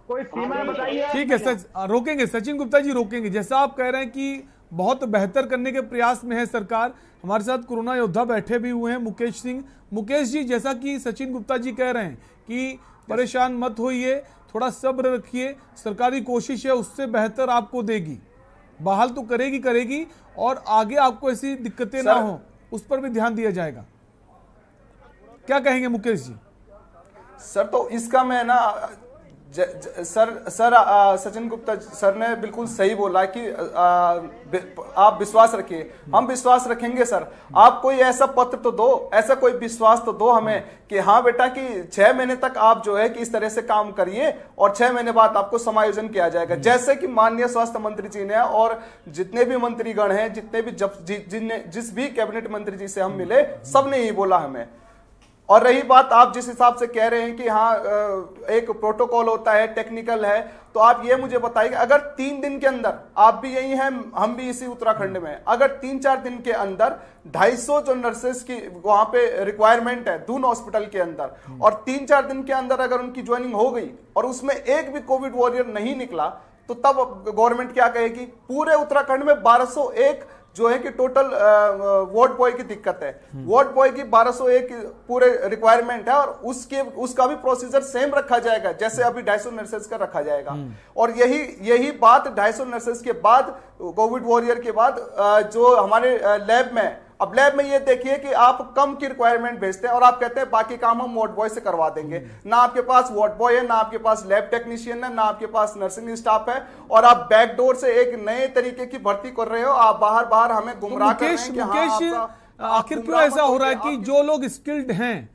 कोई सीमा बताइए। ठीक है रोकेंगे सचिन गुप्ता जी, रोकेंगे। जैसा आप कह रहे हैं कि बहुत बेहतर करने के प्रयास में है सरकार, हमारे साथ कोरोना योद्धा बैठे भी हुए हैं मुकेश सिंह। मुकेश जी, जैसा कि सचिन गुप्ता जी कह रहे हैं कि परेशान मत होइए, थोड़ा सब्र रखिए, सरकारी कोशिश है उससे बेहतर आपको देगी, बहाल तो करेगी और आगे आपको ऐसी दिक्कतें ना हो उस पर भी ध्यान दिया जाएगा। क्या कहेंगे मुकेश जी? सर तो इसका मैं ना सचिन गुप्ता सर ने बिल्कुल सही बोला कि आप विश्वास रखिए, हम विश्वास रखेंगे सर। आप कोई ऐसा पत्र तो दो, ऐसा कोई विश्वास तो दो हमें कि हाँ बेटा कि 6 महीने तक आप जो है कि इस तरह से काम करिए और 6 महीने बाद आपको समायोजन किया जाएगा। जैसे कि माननीय स्वास्थ्य मंत्री जी ने और जितने भी मंत्रीगण हैं, जितने भी जिस भी कैबिनेट मंत्री जी से हम मिले, सबने यही बोला हमें। और रही बात आप जिस हिसाब से कह रहे हैं कि हाँ एक प्रोटोकॉल होता है, टेक्निकल है, तो आप ये मुझे बताइए अगर 3 दिन के अंदर, आप भी यही हैं हम भी इसी उत्तराखंड में, अगर 3-4 दिन के अंदर 250 जो नर्सेस की वहां पे रिक्वायरमेंट है दून हॉस्पिटल के अंदर, और 3-4 दिन के अंदर अगर उनकी ज्वाइनिंग हो गई और उसमें एक भी कोविड वॉरियर नहीं निकला, तो तब गवर्नमेंट क्या कहेगी? पूरे उत्तराखंड में 1201 जो है कि टोटल वार्ड बॉय की दिक्कत है, वार्ड बॉय की 1201 पूरे रिक्वायरमेंट है और उसका भी प्रोसीजर सेम रखा जाएगा जैसे अभी 250 नर्सेस का रखा जाएगा। और यही बात 250 नर्सेस के बाद, कोविड वॉरियर के बाद जो हमारे लैब में, अब लैब में ये देखिए कि आप कम की रिक्वायरमेंट भेजते हैं और आप कहते हैं बाकी काम हम वार्ड बॉय से करवा देंगे। ना आपके पास वार्ड बॉय है, ना आपके पास लैब टेक्नीशियन है, ना आपके पास नर्सिंग स्टाफ है, और आप बैकडोर से एक नए तरीके की भर्ती कर रहे हो। आप बाहर हमें गुमराह कर रहे हैं कि हाँ, आखिर क्यों ऐसा हो रहा है कि जो लोग स्किल्ड हैं,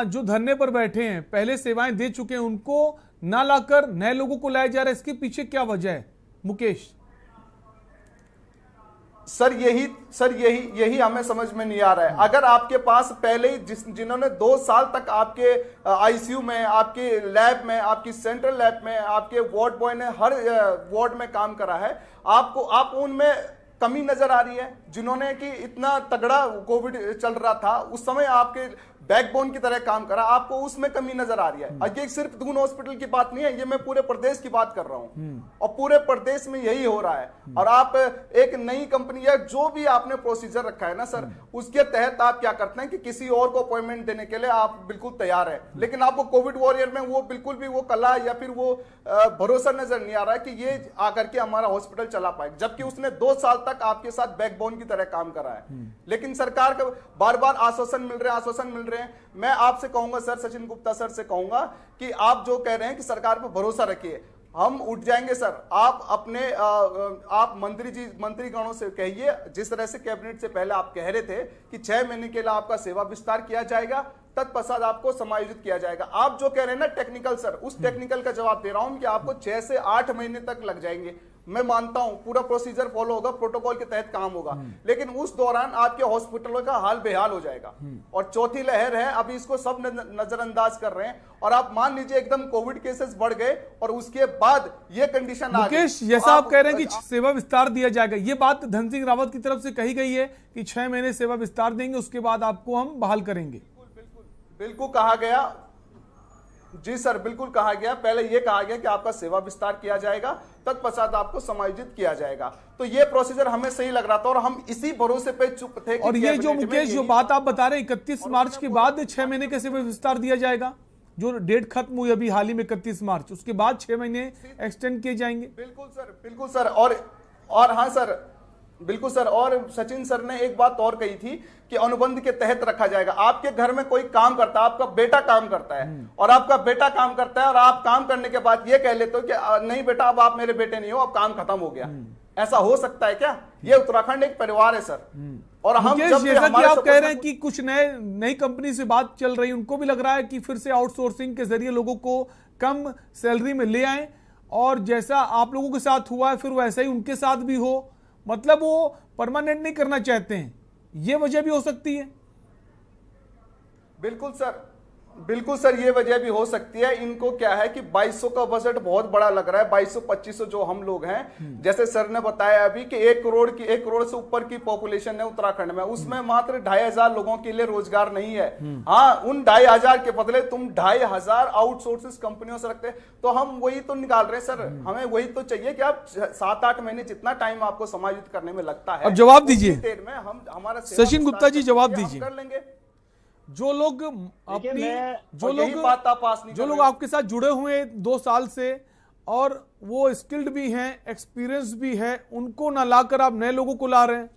जो धरने पर बैठे हैं, पहले सेवाएं दे चुके हैं, उनको ना लाकर नए लोगों को लाया जा रहा है? इसके पीछे क्या वजह है मुकेश? सर यही हमें समझ में नहीं आ रहा है। अगर आपके पास पहले ही जिन्होंने 2 साल तक आपके आईसीयू में, आपके लैब में, आपकी सेंट्रल लैब में, आपके वार्ड बॉय ने हर वार्ड में काम करा है, आप उनमें कमी नजर आ रही है? जिन्होंने कि इतना तगड़ा कोविड चल रहा था उस समय आपके बैकबोन की तरह काम करा, आपको उसमें कमी नजर आ रही है। ये सिर्फ दून हॉस्पिटल की बात नहीं है, ये मैं पूरे प्रदेश की बात कर रहा हूं और पूरे प्रदेश में यही हो रहा है। और आप एक नई कंपनी या जो भी आपने प्रोसीजर रखा है ना सर, उसके तहत आप क्या करते हैं कि किसी और को अपॉइंटमेंट देने के लिए आप बिल्कुल तैयार है, लेकिन आपको कोविड वॉरियर में वो बिल्कुल भी वो कला या फिर वो भरोसा नजर नहीं आ रहा है कि ये आकर के हमारा हॉस्पिटल चला पाए, जबकि उसने 2 साल तक आपके साथ बैकबोन की तरह काम करा है। लेकिन सरकार का बार-बार आश्वासन मिल रहे हैं। मैं आपसे कहूंगा सर, सचिन गुप्ता सर से कहूंगा कि आप जो कह रहे हैं कि सरकार पर भरोसा रखिए, हम उठ जाएंगे सर। आप अपने आप मंत्रीगणों से कहिए, जिस तरह से कैबिनेट से पहले आप कह रहे थे कि 6 महीने के लिए आपका सेवा विस्तार किया जाएगा, तत्पश्चात आपको समायोजित किया जाएगा। आप जो कह रहे हैं ना टेक्निकल सर, उस टेक्निकल का जवाब दे रहा हूं कि आपको 6 से 8 महीने तक लग जाएंगे। मैं मानता हूं पूरा प्रोसीजर फॉलो होगा, प्रोटोकॉल के तहत काम होगा, लेकिन उस दौरान आपके हॉस्पिटलों का हाल बेहाल हो जाएगा। और चौथी लहर है, अभी इसको सब नजरअंदाज कर रहे हैं, और आप मान लीजिए एकदम कोविड केसेस बढ़ गए और उसके बाद ये कंडीशन आ गई। मुकेश, जैसा आप कह रहे हैं कि सेवा विस्तार दिया जाएगा, ये बात धन सिंह रावत की तरफ से कही गई है कि 6 महीने सेवा विस्तार देंगे, उसके बाद आपको हम बहाल करेंगे। बिल्कुल कहा गया जी सर, बिल्कुल कहा गया। पहले यह कहा गया कि आपका सेवा विस्तार किया जाएगा, तत्पश्चात आपको समायोजित किया जाएगा। तो ये प्रोसीजर हमें सही लग रहा था और हम इसी भरोसे पे चुप थे। और ये जो मुकेश जो बात आप बता रहे हैं 31 मार्च के बाद 6 महीने का सेवा विस्तार दिया जाएगा, जो डेट खत्म हुई अभी हाल ही में 31 मार्च, उसके बाद 6 महीने एक्सटेंड किए जाएंगे। बिल्कुल सर। और हाँ सर, बिल्कुल सर। और सचिन सर ने एक बात और कही थी कि अनुबंध के तहत रखा जाएगा। आपके घर में कोई काम करता है, आपका बेटा काम करता है, और आपका बेटा काम करता है और आप काम करने के बाद ये कह लेते हो कि नहीं बेटा अब आप मेरे बेटे नहीं हो, अब काम खत्म हो गया। ऐसा हो सकता है क्या? ये उत्तराखंड एक परिवार है सर। और हम जब जैसा कि आप कह रहे हैं कि कुछ नई कंपनी से बात चल रही है, उनको भी लग रहा है कि फिर से आउटसोर्सिंग के जरिए लोगों को कम सैलरी में ले आए, और जैसा आप लोगों के साथ हुआ है फिर वैसा ही उनके साथ भी हो, मतलब वो परमानेंट नहीं करना चाहते हैं। ये वजह भी हो सकती है। बिल्कुल सर, बिल्कुल सर, ये वजह भी हो सकती है। इनको क्या है कि 2200 का बजट बहुत बड़ा लग रहा है, 2200-2500 जो हम लोग हैं। जैसे सर ने बताया अभी कि 1 करोड़ से ऊपर की पॉपुलेशन है उत्तराखंड में, उसमें मात्र 2500 लोगों के लिए रोजगार नहीं है। हाँ, उन 2500 के बदले तुम 2500 आउटसोर्सेस कंपनियों से रखते, तो हम वही तो निकाल रहे हैं सर। हमें वही तो चाहिए कि आप 7-8 महीने जितना टाइम आपको समायोजित करने में लगता है, अब जवाब दीजिए देर में हम हमारा सचिन गुप्ता जी, जवाब दीजिए। कर लेंगे। जो लोग अपनी जो लोग आपके साथ जुड़े हुए 2 साल से और वो स्किल्ड भी हैं, एक्सपीरियंस भी है, उनको ना लाकर आप नए लोगों को ला रहे हैं।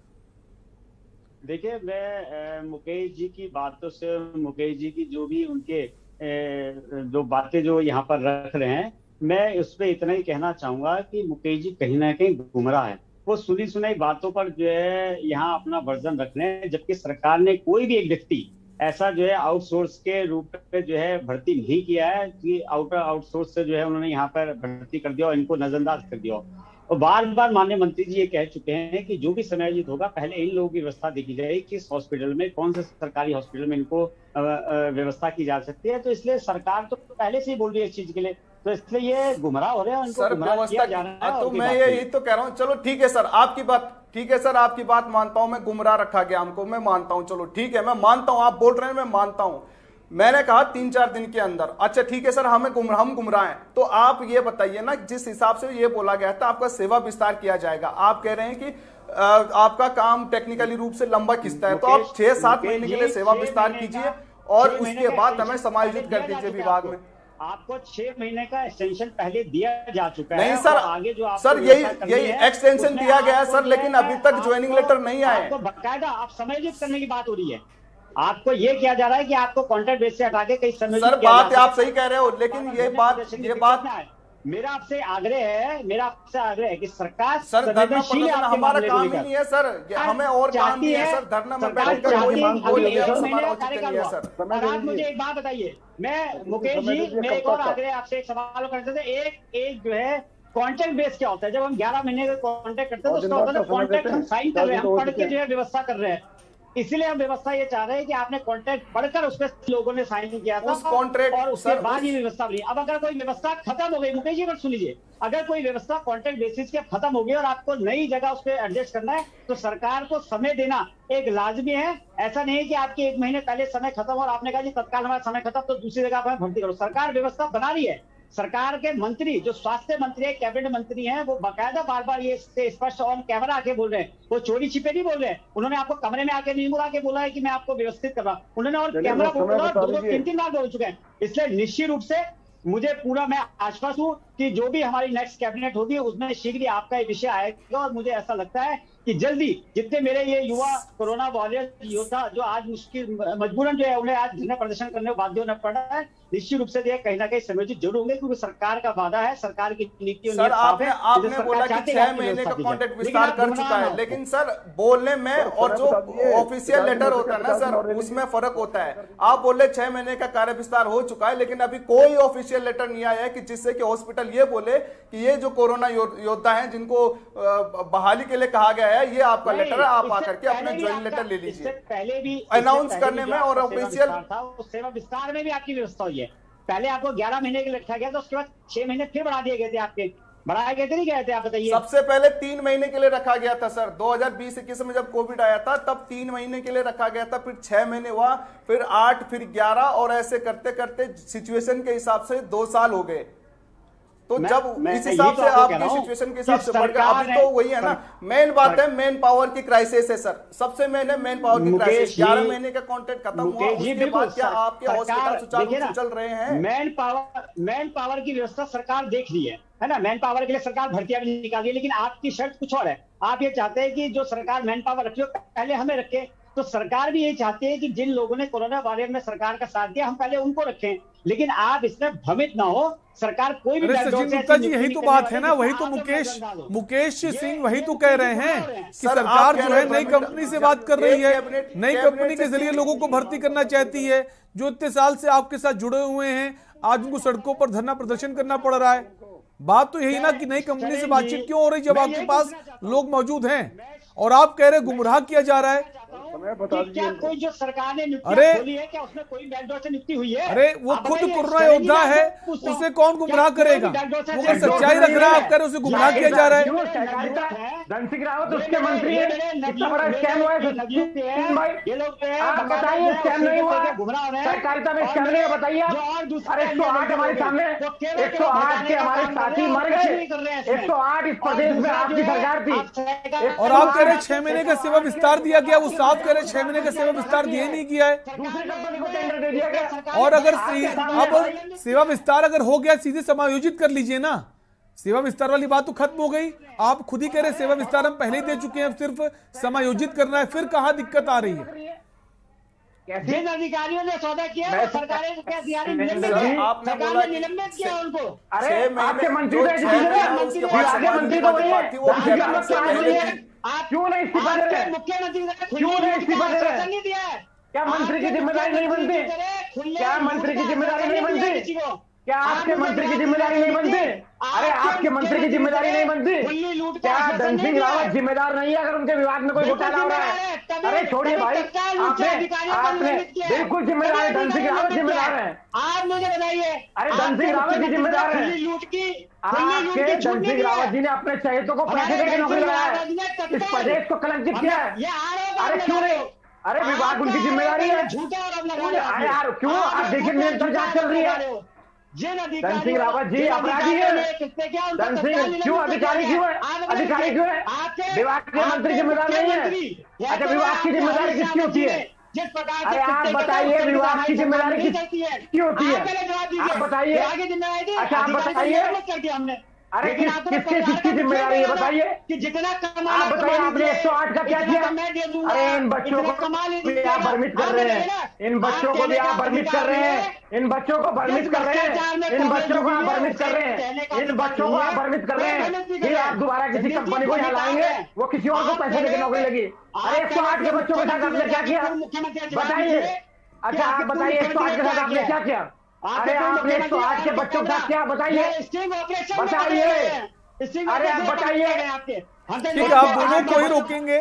देखिए, मैं मुकेश जी की बातों से, मुकेश जी की जो भी उनके जो बातें जो यहाँ पर रख रहे हैं, मैं उस पर इतना ही कहना चाहूंगा कि मुकेश जी कहीं ना कहीं गुमराह है। वो सुनी सुनाई बातों पर जो है यहाँ अपना वर्जन रख रहे हैं, जबकि सरकार ने कोई भी एक व्यक्ति ऐसा जो है आउटसोर्स के रूप में जो है भर्ती नहीं किया है कि आउटसोर्स से जो है उन्होंने यहाँ पर भर्ती कर दिया और इनको नजरअंदाज कर दिया। और बार बार माननीय मंत्री जी ये कह चुके हैं कि जो भी समायोजित होगा पहले इन लोगों की व्यवस्था देखी जाएगी, किस हॉस्पिटल में, कौन से सरकारी हॉस्पिटल में इनको व्यवस्था की जा सकती है। तो इसलिए सरकार तो पहले से ही बोल रही है इस चीज के लिए, तो इसलिए ये गुमराह हो रहे हैं, सर व्यवस्था जा रहा है। तो मैं यही तो कह रहा हूँ। चलो ठीक है सर, आपकी बात ठीक है सर, आपकी बात मानता हूं मैं, गुमराह रखा गया हमको, मैं मानता हूं। चलो ठीक है, मैं मानता हूं, आप बोल रहे हैं, मैं मानता हूं। मैंने कहा 3-4 दिन के अंदर, अच्छा ठीक है सर, हम गुमराह हैं। तो आप ये बताइए ना, जिस हिसाब से ये बोला गया था आपका सेवा विस्तार किया जाएगा, आप कह रहे हैं कि आपका काम टेक्निकली रूप से लंबा खिंचता है, तो आप 6-7 महीने के लिए सेवा विस्तार कीजिए और उसके बाद हमें समायोजित कर दीजिए विभाग में। आपको 6 महीने का एक्सटेंशन पहले दिया जा चुका है। नहीं सर, आगे जो सर यही एक्सटेंशन दिया गया है सर, लेकिन अभी तक ज्वाइनिंग लेटर नहीं आए। आपको बकायदा आप समायोजित करने की बात हो रही है, आपको ये किया जा रहा है कि आपको कॉन्ट्रैक्ट बेस से हटा के कई समायोजित। सर बात आप सही कह रहे हो, लेकिन ये बात मेरा आपसे आग्रह है कि सरकार सर धरना हमारा काम ही नहीं है सर, हमें और काम नहीं है सर। धरना में बैठकर कोई मांग नहीं है सर। आप मुझे एक बात बताइए, मैं मुकेश जी, मैं एक और आग्रह आपसे एक सवाल करते थे। एक जो है कॉन्ट्रैक्ट बेस क्या होता है? जब हम 11 महीने का कॉन्ट्रैक्ट करते हैं तो उसका होता है कॉन्ट्रैक्ट हम साइन कर रहे हैं, हम पढ़ के जो है व्यवस्था कर रहे हैं। इसीलिए हम व्यवस्था ये चाह रहे हैं कि आपने कॉन्ट्रैक्ट पढ़कर उस पर लोगों ने साइन किया था, उस कॉन्ट्रैक्ट और उसके बाद ये व्यवस्था बनी। अब अगर कोई व्यवस्था खत्म हो गई, मुकेश जी सुन लीजिए, अगर कोई व्यवस्था कॉन्ट्रैक्ट बेसिस के खत्म हो गई और आपको नई जगह उस पर एडजस्ट करना है, तो सरकार को समय देना एक लाजमी है। ऐसा नहीं है कि आपके 1 महीने पहले समय खत्म और आपने कहा जी तत्काल हमारा समय खत्म तो दूसरी जगह पर भर्ती करो। सरकार व्यवस्था बना रही है। सरकार के मंत्री जो स्वास्थ्य मंत्री है, कैबिनेट मंत्री हैं, वो बाकायदा बार बार ये स्पष्ट ऑन कैमरा आके बोल रहे हैं, वो चोरी छिपे नहीं बोल रहे हैं। उन्होंने आपको कमरे में आके नहीं बुला के बोला है कि मैं आपको व्यवस्थित कर रहा हूं, उन्होंने और कैमरा बोला 2-3 बार बोल चुके हैं। इसलिए निश्चित रूप से मुझे पूरा मैं आश्वस्त हूं कि जो भी हमारी नेक्स्ट कैबिनेट होगी उसमें शीघ्र ही आपका ये विषय आएगा। और मुझे ऐसा लगता है कि जल्दी जितने मेरे ये युवा कोरोना वॉरियर योद्धा जो आज मुश्किल मजबूरन जो है उन्हें आज धरना प्रदर्शन करने को बाध्य होना पड़ रहा है, निश्चित रूप से कहीं ना कहीं समायोजित जरूर होंगे, क्योंकि सरकार का वादा है, सरकार की नीति। सर आपने बोला कि 6 महीने का कॉन्ट्रैक्ट विस्तार कर चुका है, लेकिन सर बोलने में और जो ऑफिशियल लेटर होता है ना सर, उसमें फर्क होता है। आप बोले 6 महीने का कार्य विस्तार हो चुका है, लेकिन अभी कोई ऑफिशियल लेटर नहीं आया है कि जिससे कि हॉस्पिटल ये बोले कि ये जो कोरोना योद्धा हैं जिनको बहाली के लिए कहा गया है, ये आपका लेटर है, आप आकर के अपने ज्वाइनिंग लेटर ले लीजिए। पहले भी अनाउंस करने में और ऑफिशियल सेवा विस्तार में भी आपकी व्यवस्था हुई है। पहले आपको 11 महीने के लिए रखा गया था, उसके बाद 6 महीने फिर बढ़ा दिए गए थे, आपके बढ़ाए गए थे नहीं गए थे? आप बताइए। सबसे पहले 3 महीने के लिए रखा गया था सर, 2020-21 में जब कोविड आया था तब 3 महीने के लिए रखा गया था, फिर 6 महीने हुआ, फिर 8, फिर 11 और ऐसे करते करते सिचुएशन के हिसाब से 2 साल हो गए। तो जब इस हिसाब से आपकी सिचुएशन के हिसाब से बढ़ गया, अभी तो वही है ना, मेन बात है मैन पावर की क्राइसिस है सर, सबसे मेन है मैन पावर की क्राइसिस। 11 महीने का कॉन्ट्रैक्ट खत्म हुआ, उसके बाद क्या आपके हॉस्पिटल सुचारू रूप से चल रहे हैं? मैन पावर की व्यवस्था सरकार देख रही है ना, मैन पावर के लिए सरकार भर्तियां भी निकाल रही है, लेकिन आपकी शर्त कुछ और है। आप ये चाहते हैं कि जो सरकार मैन पावर रखी हो पहले हमें रखे, तो सरकार भी यही चाहती है कि जिन लोगों ने कोरोना वॉरियर में सरकार का साथ दिया हम पहले उनको रखें, लेकिन आप इसमें भ्रमित ना हो। सरकार कोई भी सचिन गुप्ता जी यही तो बात है ना, वही तो मुकेश सिंह वही तो कह रहे हैं कि सरकार जो है नई कंपनी से बात कर रही है, नई कंपनी के जरिए लोगों को भर्ती करना चाहती है, जो इतने साल से आपके साथ जुड़े हुए हैं, आज उनको सड़कों पर धरना प्रदर्शन करना पड़ रहा है। बात तो यही ना कि नई कंपनी से बातचीत क्यों हो रही जब आपके पास लोग मौजूद हैं, और आप कह रहे गुमराह किया जा रहा है। बता कि क्या कोई जो सरकार ने नियुक्ति खोली है क्या उसमें कोई बैकडोर से नियुक्ति हुई है? अरे वो खुद कोरोना योद्धा है, उसे कौन गुमराह करेगा? वो अगर सच्चाई रख रहा है, आप कह रहे उसे गुमराह किया जा रहा है। धन सिंह रावत उसके मंत्री है, इतना बड़ा स्कैम हुआ है। ये लोग आप बताइए स्कैम नहीं हुआ? सहकारिता में स्कैम नहीं है, बताइए आप। अरे 108 हमारे सामने, 108 के हमारे साथी मर गए, 108 इस प्रदेश में आपकी सरकार थी। और आप कह रहे 6 महीने का सेवा विस्तार दिया गया, वो साफ कह रहे 6 महीने का सेवा विस्तार दिया नहीं किया है। दूसरी कंपनी को टेंडर दे दिया गया। और अगर अब सेवा विस्तार अगर हो गया, सीधे समायोजित कर लीजिए ना। सेवा विस्तार वाली बात तो खत्म हो गई। आप खुद ही कह रहे सेवा विस्तार हम पहले ही दे चुके हैं, अब सिर्फ समायोजित करना है, फिर कहां दिक्कत आ रही है? जिन अधिकारियों ने सौदा किया वो सरकारें क्या अधिकारी निलंबित किया? सरकार ने निलंबित किया उनको। अरे आपके मंत्री तो मंत्री तो वही है, आप क्यों नहीं इस्तीफा दे रहे? मुख्यमंत्री क्यों नहीं इस्तीफा दे रहे? नहीं दिया है। क्या मंत्री की जिम्मेदारी नहीं बनती? क्या मंत्री की जिम्मेदारी नहीं बनती? क्या आपके मंत्री की जिम्मेदारी नहीं बनती? अरे आपके मंत्री की जिम्मेदारी नहीं बनती? क्या धन सिंह रावत जिम्मेदार नहीं है अगर उनके विभाग में कोई घोटाला हो रहा है? अरे छोड़िए भाई, आपने बिल्कुल जिम्मेदार है, धन सिंह रावत जिम्मेदार है। आप मुझे बताइए, अरे धन सिंह रावत जी जिम्मेदार है। लूट की आपके धन सिंह रावत जी ने अपने चहेतों को पैसे देकर नौकरी लगाया है, इस प्रदेश को कलंकित किया है। अरे क्यों नहीं? अरे विभाग उनकी जिम्मेदारी है। अरे यार क्यों? आप देखिए निरंतर जांच चल रही है। धन सिंह रावत जी अपराधी है। धन सिंह क्यों अधिकारी क्यों है? अधिकारी क्यों है? विभाग के मंत्री जिम्मेदार नहीं है। अच्छा विभाग की जिम्मेदारी किसकी होती है? अरे आप बताइए विभाग की जिम्मेदारी किसकी होती है? आप बताइए। अच्छा आप बताइए, अरे किसकी जिम्मेदारी है बताइए? कि जितना आप बताइए आपने 108 का क्या किया? अरे इन बच्चों को भी आप भ्रमित कर रहे हैं, इन बच्चों को भी आप भ्रमित कर रहे हैं, इन बच्चों को भ्रमित कर रहे हैं, इन बच्चों को आप भ्रमित कर रहे हैं, इन बच्चों को आप भ्रमित कर रहे हैं। फिर आप दोबारा किसी कंपनी को यहाँ लाएंगे, वो किसी और को पैसे देकर नौकरी लगी। अरे 108 के बच्चों के साथ आपने क्या किया बताइए? अच्छा आप बताइए 108 के साथ आपने क्या किया? अरे आपने 108 के बच्चों के साथ क्या बताइए? बताइए, अरे आप बताइए। ठीक है, आप दोनों को ही रोकेंगे,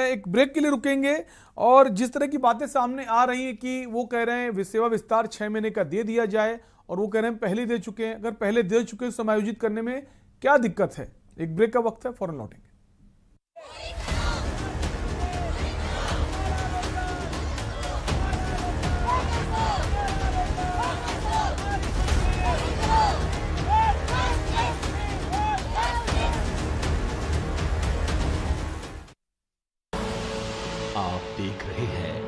एक ब्रेक के लिए रुकेंगे। और जिस तरह की बातें सामने आ रही हैं कि वो कह रहे हैं सेवा विस्तार 6 महीने का दे दिया जाए, और वो कह रहे हैं पहले दे चुके हैं। अगर पहले दे चुके हैं समायोजित करने में क्या दिक्कत है? एक ब्रेक का वक्त है, फौरन लौटेंगे। आप देख रहे हैं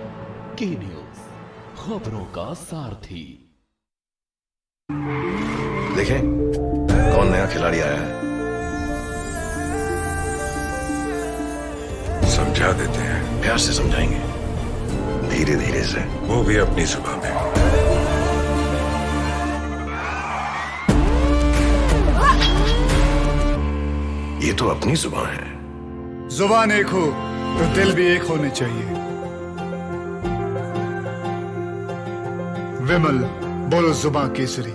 के न्यूज, खबरों का सारथी। देखें कौन नया खिलाड़ी आया है, समझा देते हैं। प्यार से समझाएंगे, धीरे धीरे से, वो भी अपनी जुबान में। ये तो अपनी जुबान है। जुबान एक हो तो दिल भी एक होने चाहिए। विमल बोलो जुबान केसरी।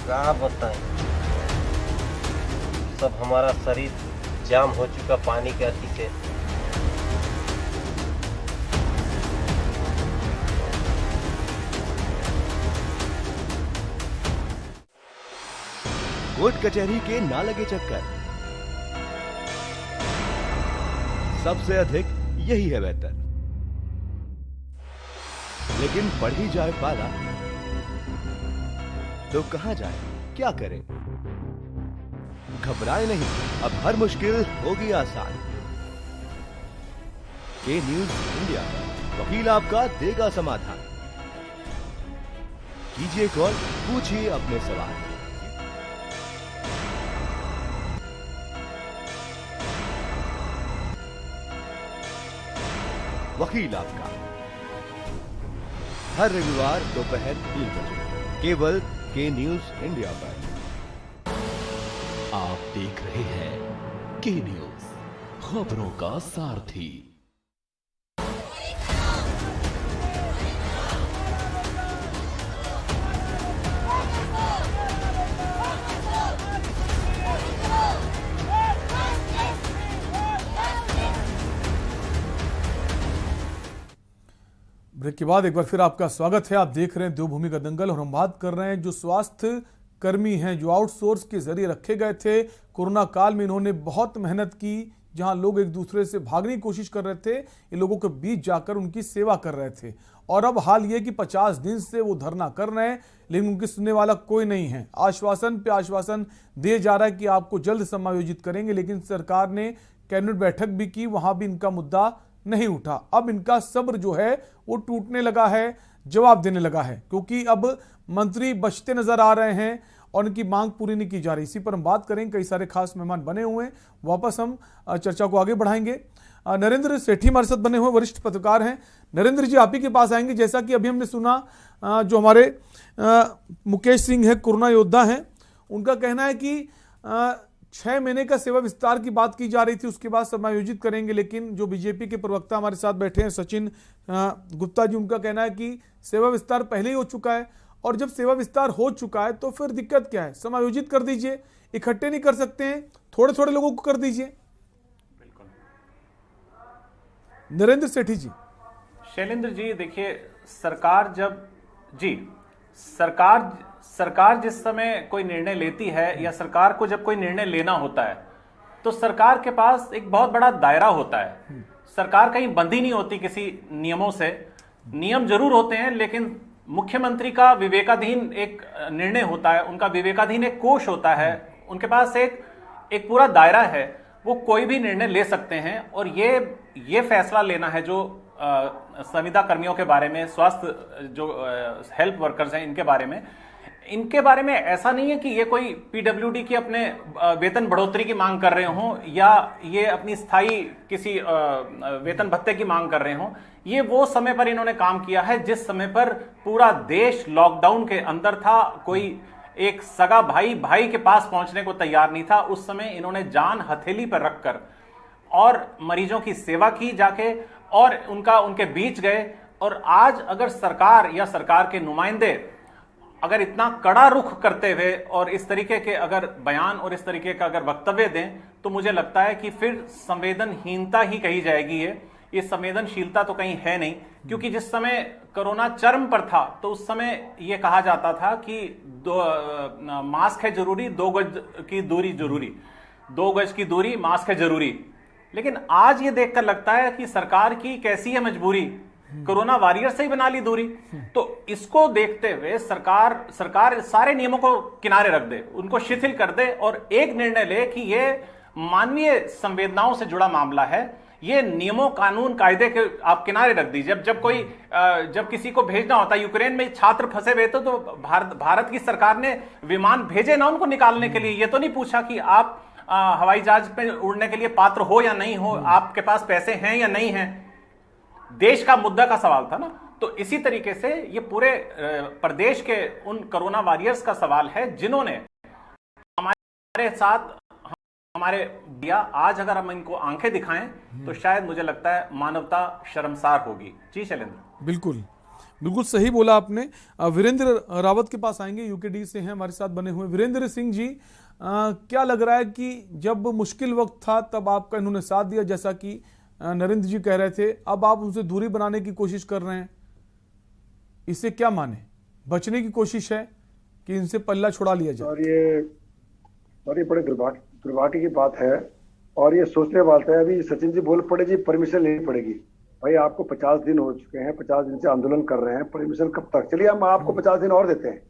क्या बताएं, सब हमारा शरीर जाम हो चुका पानी के अति से। कोर्ट कचहरी के ना लगे चक्कर, सबसे अधिक यही है बेहतर। लेकिन बढ़ ही जाए पाला तो कहां जाए, क्या करें? घबराए नहीं, अब हर मुश्किल होगी आसान। के न्यूज इंडिया पर वकील आपका देगा समाधान। कीजिए कॉल, पूछिए अपने सवाल। वकील आपका हर रविवार दोपहर 3 बजे केवल के न्यूज इंडिया पर। आप देख रहे हैं के न्यूज, खबरों का सारथी। ब्रेक के बाद एक बार फिर आपका स्वागत है। आप देख रहे हैं देवभूमि का दंगल और हम बात कर रहे हैं जो स्वास्थ्य कर्मी हैं जो आउटसोर्स के जरिए रखे गए थे। कोरोना काल में इन्होंने बहुत मेहनत की, जहां लोग एक दूसरे से भागने की कोशिश कर रहे थे, इन लोगों के बीच जाकर उनकी सेवा कर रहे थे। और अब हाल ये कि 50 दिन से वो धरना कर रहे हैं, लेकिन उनकी सुनने वाला कोई नहीं है। आश्वासन पे आश्वासन दिए जा रहा है कि आपको जल्द समायोजित करेंगे, लेकिन सरकार ने कैबिनेट बैठक भी की, वहां भी इनका मुद्दा नहीं उठा। अब इनका सब्र जो है वो टूटने लगा है, जवाब देने लगा है, क्योंकि अब मंत्री बचते नजर आ रहे हैं और उनकी मांग पूरी नहीं की जा रही। इसी पर हम बात करेंगे, कई सारे खास मेहमान बने हुए हैं। वापस हम चर्चा को आगे बढ़ाएंगे। नरेंद्र सेठी हमारे साथ बने हुए वरिष्ठ पत्रकार हैं। नरेंद्र जी, आप ही के पास आएंगे। जैसा कि अभी हमने सुना, जो हमारे मुकेश सिंह है, कोरोना योद्धा हैं, उनका कहना है कि 6 महीने का सेवा विस्तार की बात की जा रही थी, उसके बाद समायोजित करेंगे। लेकिन जो बीजेपी के प्रवक्ता हमारे साथ बैठे हैं, सचिन गुप्ता जी, उनका कहना है कि सेवा विस्तार पहले ही हो चुका है, और जब सेवा विस्तार हो चुका है तो फिर दिक्कत क्या है? समायोजित कर दीजिए, इकट्ठे नहीं कर सकते हैं, थोड़े थोड़े लोगों को कर दीजिए। नरेंद्र सेठी जी। शैलेंद्र जी, देखिए, सरकार जिस समय कोई निर्णय लेती है, या सरकार को जब कोई निर्णय लेना होता है, तो सरकार के पास एक बहुत बड़ा दायरा होता है। सरकार कहीं बंधी नहीं होती किसी नियमों से। नियम जरूर होते हैं, लेकिन मुख्यमंत्री का विवेकाधीन एक निर्णय होता है, उनका विवेकाधीन एक कोष होता है, उनके पास एक पूरा दायरा है, वो कोई भी निर्णय ले सकते हैं। और ये फैसला लेना है जो संविदा कर्मियों के बारे में, स्वास्थ्य जो हेल्थ वर्कर्स हैं, इनके बारे में ऐसा नहीं है कि ये कोई पीडब्ल्यूडी की अपने वेतन बढ़ोतरी की मांग कर रहे हों, या ये अपनी स्थायी किसी वेतन भत्ते की मांग कर रहे हों। ये वो समय पर इन्होंने काम किया है जिस समय पर पूरा देश लॉकडाउन के अंदर था, कोई एक सगा भाई के पास पहुंचने को तैयार नहीं था। उस समय इन्होंने जान हथेली पर रखकर और मरीजों की सेवा की जाके, और उनके बीच गए। और आज अगर सरकार या सरकार के नुमाइंदे अगर इतना कड़ा रुख करते हुए और इस तरीके के अगर बयान और इस तरीके का अगर वक्तव्य दें, तो मुझे लगता है कि फिर संवेदनहीनता ही कही जाएगी। ये संवेदनशीलता तो कहीं है नहीं, क्योंकि जिस समय कोरोना चरम पर था तो उस समय ये कहा जाता था कि मास्क है जरूरी, 2 गज की दूरी जरूरी, 2 गज की दूरी, मास्क है जरूरी। लेकिन आज ये देखकर लगता है कि सरकार की कैसी है मजबूरी, कोरोना वॉरियर से ही बना ली दूरी। तो इसको देखते हुए सरकार सारे नियमों को किनारे रख दे, उनको शिथिल कर दे, और एक निर्णय ले कि ये मानवीय संवेदनाओं से जुड़ा मामला है, ये नियमों, कानून, कायदे के आप किनारे रख दीजिए। जब किसी को भेजना होता है, यूक्रेन में छात्र फंसे हुए थे, तो भारत की सरकार ने विमान भेजे ना उनको निकालने के लिए। ये तो नहीं पूछा कि आप हवाई जहाज पे उड़ने के लिए पात्र हो या नहीं हो, आपके पास पैसे हैं या नहीं हैं। देश का मुद्दा का सवाल था ना। तो इसी तरीके से ये पूरे प्रदेश के उन कोरोना वॉरियर्स का सवाल है जिन्होंने हमारे साथ हमारे दिया। आज अगर हम इनको आंखें दिखाएं तो शायद मुझे लगता है मानवता शर्मसार होगी। जी शैलेंद्र, बिल्कुल सही बोला आपने। वीरेंद्र रावत के पास आएंगे, यूकेडी से हैं हमारे साथ बने हुए। वीरेंद्र सिंह जी, क्या लग रहा है कि जब मुश्किल वक्त था तब आपका इन्होंने साथ दिया, जैसा कि नरेंद्र जी कह रहे थे, अब आप उनसे दूरी बनाने की कोशिश कर रहे हैं, इसे क्या माने? बचने की कोशिश है कि इनसे पल्ला छुड़ा लिया जाए? और ये बड़े दुर्भाग्य की बात है, और ये सोचने वाला है। अभी सचिन जी बोल पड़े जी परमिशन लेनी पड़ेगी। भाई आपको 50 दिन हो चुके हैं, 50 दिन से आंदोलन कर रहे हैं, परमिशन कब तक? चलिए हम आपको 50 दिन और देते हैं।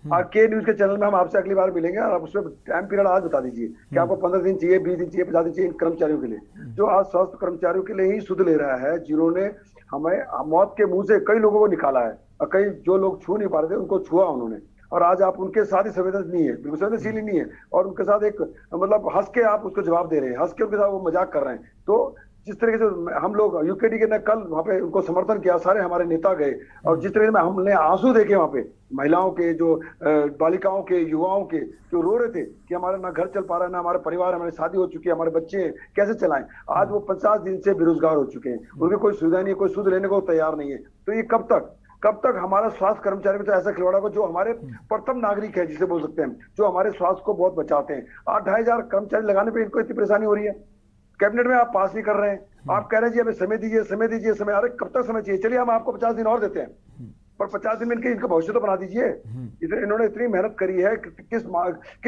के न्यूज के चैनल में हम आपसे अगली बार मिलेंगे, और आप उसमें टाइम पीरियड आज बता दीजिए कि आपको 15 दिन चाहिए, 20 दिन चाहिए, 50 दिन चाहिए इन कर्मचारियों के लिए, जो आज स्वास्थ्य कर्मचारियों के लिए ही सुध ले रहा है, जिन्होंने हमें मौत के मुंह से कई लोगों को निकाला है, और कई जो लोग छू नहीं पा रहे थे उनको छुआ उन्होंने। और आज आप उनके साथ ही संवेदनशील नहीं है, बिल्कुल संवेदनशील ही नहीं है, और उनके साथ एक मतलब हंस के आप उसको जवाब दे रहे हैं, हंस के उनके साथ वो मजाक कर रहे हैं। तो जिस तरीके से हम लोग यूकेडी के ने कल वहां पे उनको समर्थन किया, सारे हमारे नेता गए, और जिस तरीके से हमने आंसू देखे वहां पे महिलाओं के, जो बालिकाओं के, युवाओं के, जो रो रहे थे कि हमारा ना घर चल पा रहा है, ना हमारे परिवार, हमारी शादी हो चुकी है, हमारे बच्चे कैसे चलाएं। आज वो 50 दिन से बेरोजगार हो चुके हैं, उनके कोई सुविधा नहीं है, कोई सुध लेने को तैयार नहीं है। तो ये कब तक हमारा स्वास्थ्य कर्मचारी भी तो ऐसा खिलवाड़ा होगा, जो हमारे प्रथम नागरिक है जिसे बोल सकते हैं, जो हमारे स्वास्थ्य को बहुत बचाते हैं। 8-2,500 कर्मचारी लगाने पे इनको इतनी परेशानी हो रही है। कैबिनेट में आप पास नहीं कर रहे हैं, आप कह रहे हैं जी हमें समय दीजिए, समय दीजिए, समय। अरे कब तक समय चाहिए? चलिए हम आपको 50 दिन और देते हैं, पर 50 दिन में इनका भविष्य तो बना दीजिए। इन्होंने इतनी मेहनत करी है, किस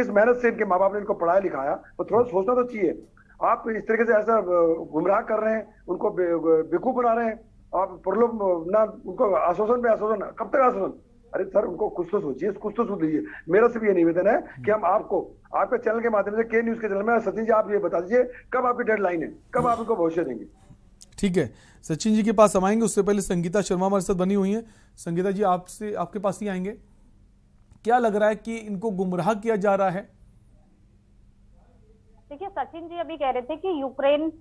मेहनत से इनके माँ बाप ने इनको पढ़ाया लिखाया, तो थोड़ा सोचना तो चाहिए। आप इस तरीके से ऐसा गुमराह कर रहे हैं, उनको बेवकूफ बना रहे हैं आप, प्रलोभ ना, उनको आश्वासन पे आश्वासन, कब तक आश्वासन? अरे सर उनको कुछ तो सोचिए, कुछ तो सोच लीजिए। मेरा सिर्फ ये निवेदन है कि हम आपको आपके चैनल के माध्यम से, के न्यूज के चैनल में, सचिन जी आप ये बता दीजिए कब आपकी डेडलाइन है, कब आप इनको भविष्य देंगे। ठीक है, सचिन जी के पास हम आएंगे, उससे पहले संगीता शर्मा हमारे साथ बनी हुई है। संगीता जी आपके पास ही आएंगे। क्या लग रहा है कि इनको गुमराह किया जा रहा है? देखिए सचिन जी अभी कह रहे थे कि यूक्रेन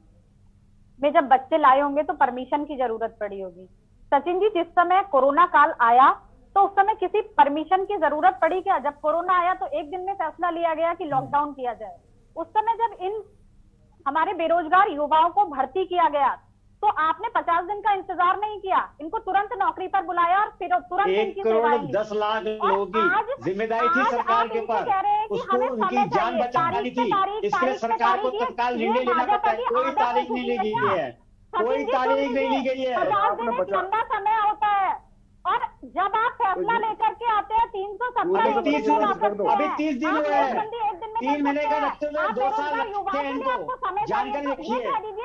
में जब बच्चे लाए होंगे तो परमिशन की जरूरत पड़ी होगी। सचिन जी जिस समय कोरोना काल आया तो उस समय किसी परमिशन की जरूरत पड़ी क्या? जब कोरोना आया तो एक दिन में फैसला लिया गया कि लॉकडाउन किया जाए। उस समय जब इन हमारे बेरोजगार युवाओं को भर्ती किया गया तो आपने 50 दिन का इंतजार नहीं किया, इनको तुरंत नौकरी पर बुलाया और फिर तुरंत 1 करोड़ 10 लाख लोगों की जिम्मेदारी थी सरकार के ऊपर, उसको उनकी जान बचानी थी। इसलिए सरकार को तत्काल निर्णय लेना पड़ता है। कोई तारीख नहीं ली गई है, कोई तारीख नहीं ली गई है। 50 दिन एक लंबा समय होता है और जब आप फैसला लेकर के आते हैं 370 अभी 30 दिन हुए हैं, 3 महीने का रखते हुए 2 साल रखे हैं इनको। जानकारी रखिए,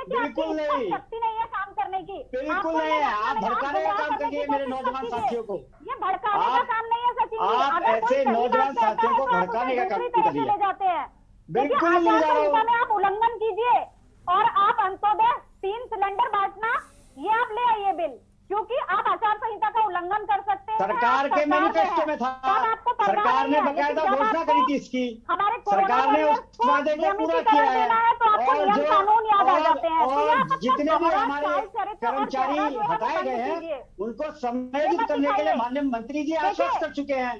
बिल्कुल नहीं, शक्ति नहीं है काम करने की, बिल्कुल नहीं है। आप भड़काने का काम करिए मेरे नौजवान साथियों को, ये भड़काने का काम नहीं है सचिन जी। आप ऐसे नौजवान साथियों को भड़काने का काम करिए, जाते हैं बिल्कुल नहीं जा रहा हूँ। आप उल्लंघन कीजिए और आप अंत्योदय 3 सिलेंडर बांटना, ये आप ले आइए बिल, क्योंकि आप आचार संहिता का उल्लंघन कर सकते हैं। सरकार के मैनिफेस्टो में था, सरकार ने बकायदा घोषणा करी थी इसकी, सरकार ने उस वादे को पूरा किया है। और जितने भी हमारे कर्मचारी हटाए गए हैं उनको समायोजित करने के लिए माननीय मंत्री जी आश्वस्त कर चुके हैं।